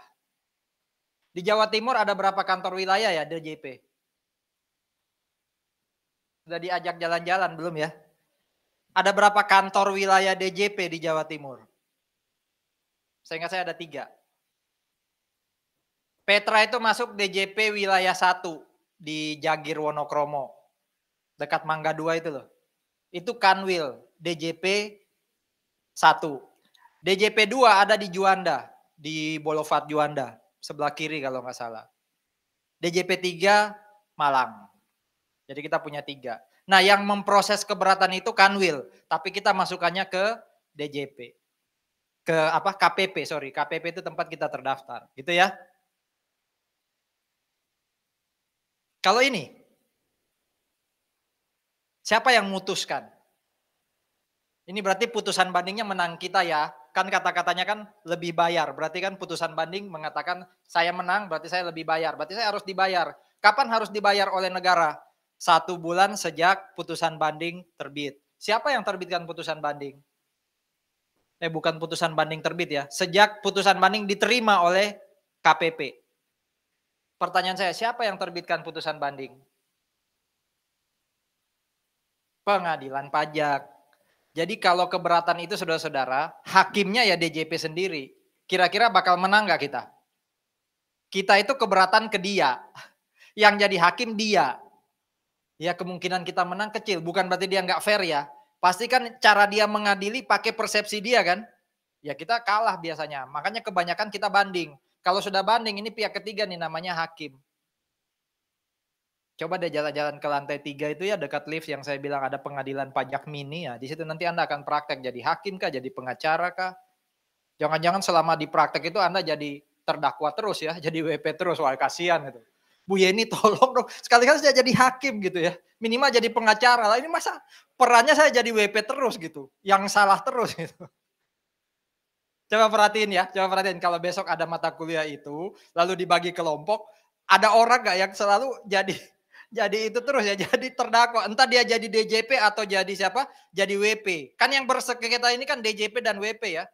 Di Jawa Timur ada berapa kantor wilayah ya DJP? Sudah diajak jalan-jalan belum ya? Ada berapa kantor wilayah DJP di Jawa Timur? Saya ingat saya ada 3. Petra itu masuk DJP wilayah 1 di Jagir Wonokromo. Dekat Mangga 2 itu loh. Itu Kanwil, DJP 1. DJP 2 ada di Juanda, di Boulevard Juanda, sebelah kiri kalau nggak salah. DJP 3 Malang. Jadi kita punya 3. Nah, yang memproses keberatan itu Kanwil, tapi kita masukannya ke DJP. Ke apa? KPP, sorry. KPP itu tempat kita terdaftar, gitu ya. Kalau ini, siapa yang memutuskan? Ini berarti putusan bandingnya menang kita ya. Kan kata-katanya kan lebih bayar. Berarti kan putusan banding mengatakan saya menang, berarti saya lebih bayar. Berarti saya harus dibayar. Kapan harus dibayar oleh negara? 1 bulan sejak putusan banding terbit. Siapa yang terbitkan putusan banding? Bukan putusan banding terbit ya. Sejak putusan banding diterima oleh KPP. Pertanyaan saya, siapa yang terbitkan putusan banding? Pengadilan pajak. Jadi kalau keberatan itu saudara-saudara, hakimnya ya DJP sendiri. Kira-kira bakal menang nggak kita? Kita itu keberatan ke dia. Yang jadi hakim dia. Ya kemungkinan kita menang kecil. Bukan berarti dia nggak fair ya. Pasti kan cara dia mengadili pakai persepsi dia kan. Ya kita kalah biasanya. Makanya kebanyakan kita banding. Kalau sudah banding ini pihak ketiga nih namanya hakim. Coba deh jalan-jalan ke lantai 3 itu ya dekat lift yang saya bilang ada pengadilan pajak mini ya. Di situ nanti Anda akan praktek jadi hakim kah, jadi pengacara kah. Jangan-jangan selama di praktek itu Anda jadi terdakwa terus ya, jadi WP terus. Wah kasihan itu. Bu Yeni tolong dong, sekali-kali saya jadi hakim gitu ya. Minimal jadi pengacara lah. Ini masa perannya saya jadi WP terus gitu. Yang salah terus gitu. Coba perhatiin ya, coba perhatiin kalau besok ada mata kuliah itu, lalu dibagi kelompok, ada orang nggak yang selalu jadi itu terus ya, jadi terdakwa. Entah dia jadi DJP atau jadi siapa, jadi WP. Kan yang bersengketa ini kan DJP dan WP ya.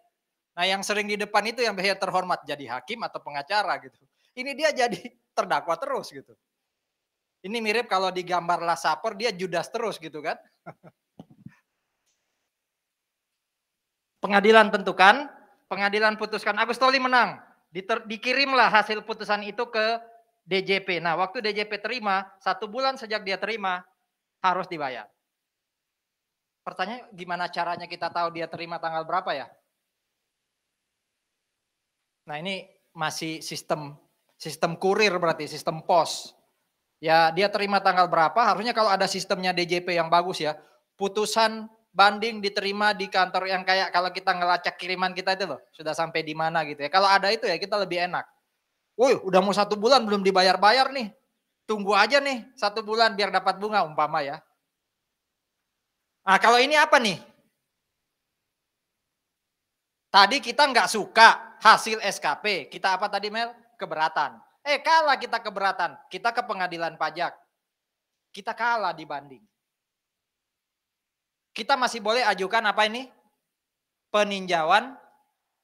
Nah yang sering di depan itu yang biasanya terhormat, jadi hakim atau pengacara gitu. Ini dia jadi terdakwa terus gitu. Ini mirip kalau di gambar Last Supper, dia Judas terus gitu kan. Pengadilan tentukan, pengadilan putuskan Agus Toli menang. Dikirimlah hasil putusan itu ke DJP. Nah, waktu DJP terima, 1 bulan sejak dia terima, harus dibayar. Pertanyaan gimana caranya kita tahu dia terima tanggal berapa ya? Nah, ini masih sistem kurir berarti, sistem pos. Ya, dia terima tanggal berapa, harusnya kalau ada sistemnya DJP yang bagus ya, putusan banding diterima di kantor yang kayak kalau kita ngelacak kiriman kita itu loh, sudah sampai di mana gitu ya. Kalau ada itu ya kita lebih enak. Woi, udah mau 1 bulan belum dibayar-bayar nih. Tunggu aja nih 1 bulan biar dapat bunga umpama ya. Nah kalau ini apa nih? Tadi kita nggak suka hasil SKP. Kita apa tadi Mel? Keberatan. Kalah kita keberatan. Kita ke pengadilan pajak. Kita kalah dibanding. Kita masih boleh ajukan apa ini? Peninjauan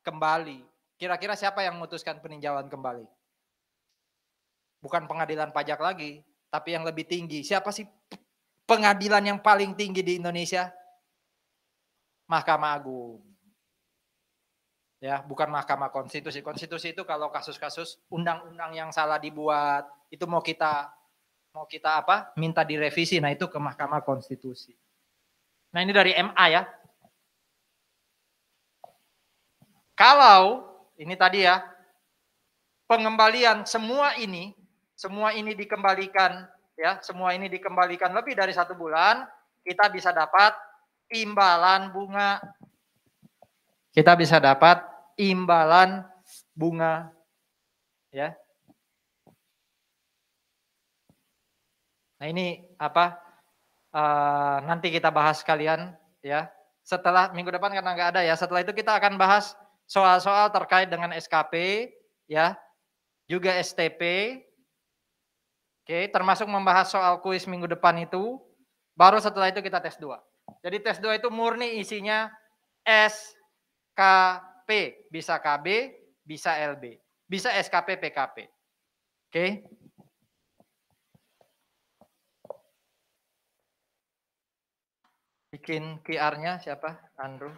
kembali. Kira-kira siapa yang memutuskan peninjauan kembali? Bukan pengadilan pajak lagi, tapi yang lebih tinggi. Siapa sih pengadilan yang paling tinggi di Indonesia? Mahkamah Agung. Ya, bukan Mahkamah Konstitusi. Konstitusi itu kalau kasus-kasus undang-undang yang salah dibuat, itu mau kita mau kita apa? Minta direvisi. Nah, itu ke Mahkamah Konstitusi. Nah, ini dari MA ya. Kalau ini tadi ya, pengembalian semua ini dikembalikan ya, semua ini dikembalikan lebih dari 1 bulan, kita bisa dapat imbalan bunga. Kita bisa dapat imbalan bunga ya. Nah, ini apa? Nanti kita bahas sekalian ya. Setelah minggu depan karena nggak ada ya. Setelah itu kita akan bahas soal-soal terkait dengan SKP ya, juga STP. Oke, termasuk membahas soal kuis minggu depan itu. Baru setelah itu kita tes 2. Jadi tes 2 itu murni isinya SKP, bisa KB, bisa LB, bisa SKP PKP. Oke. Bikin QR-nya siapa? Andrew.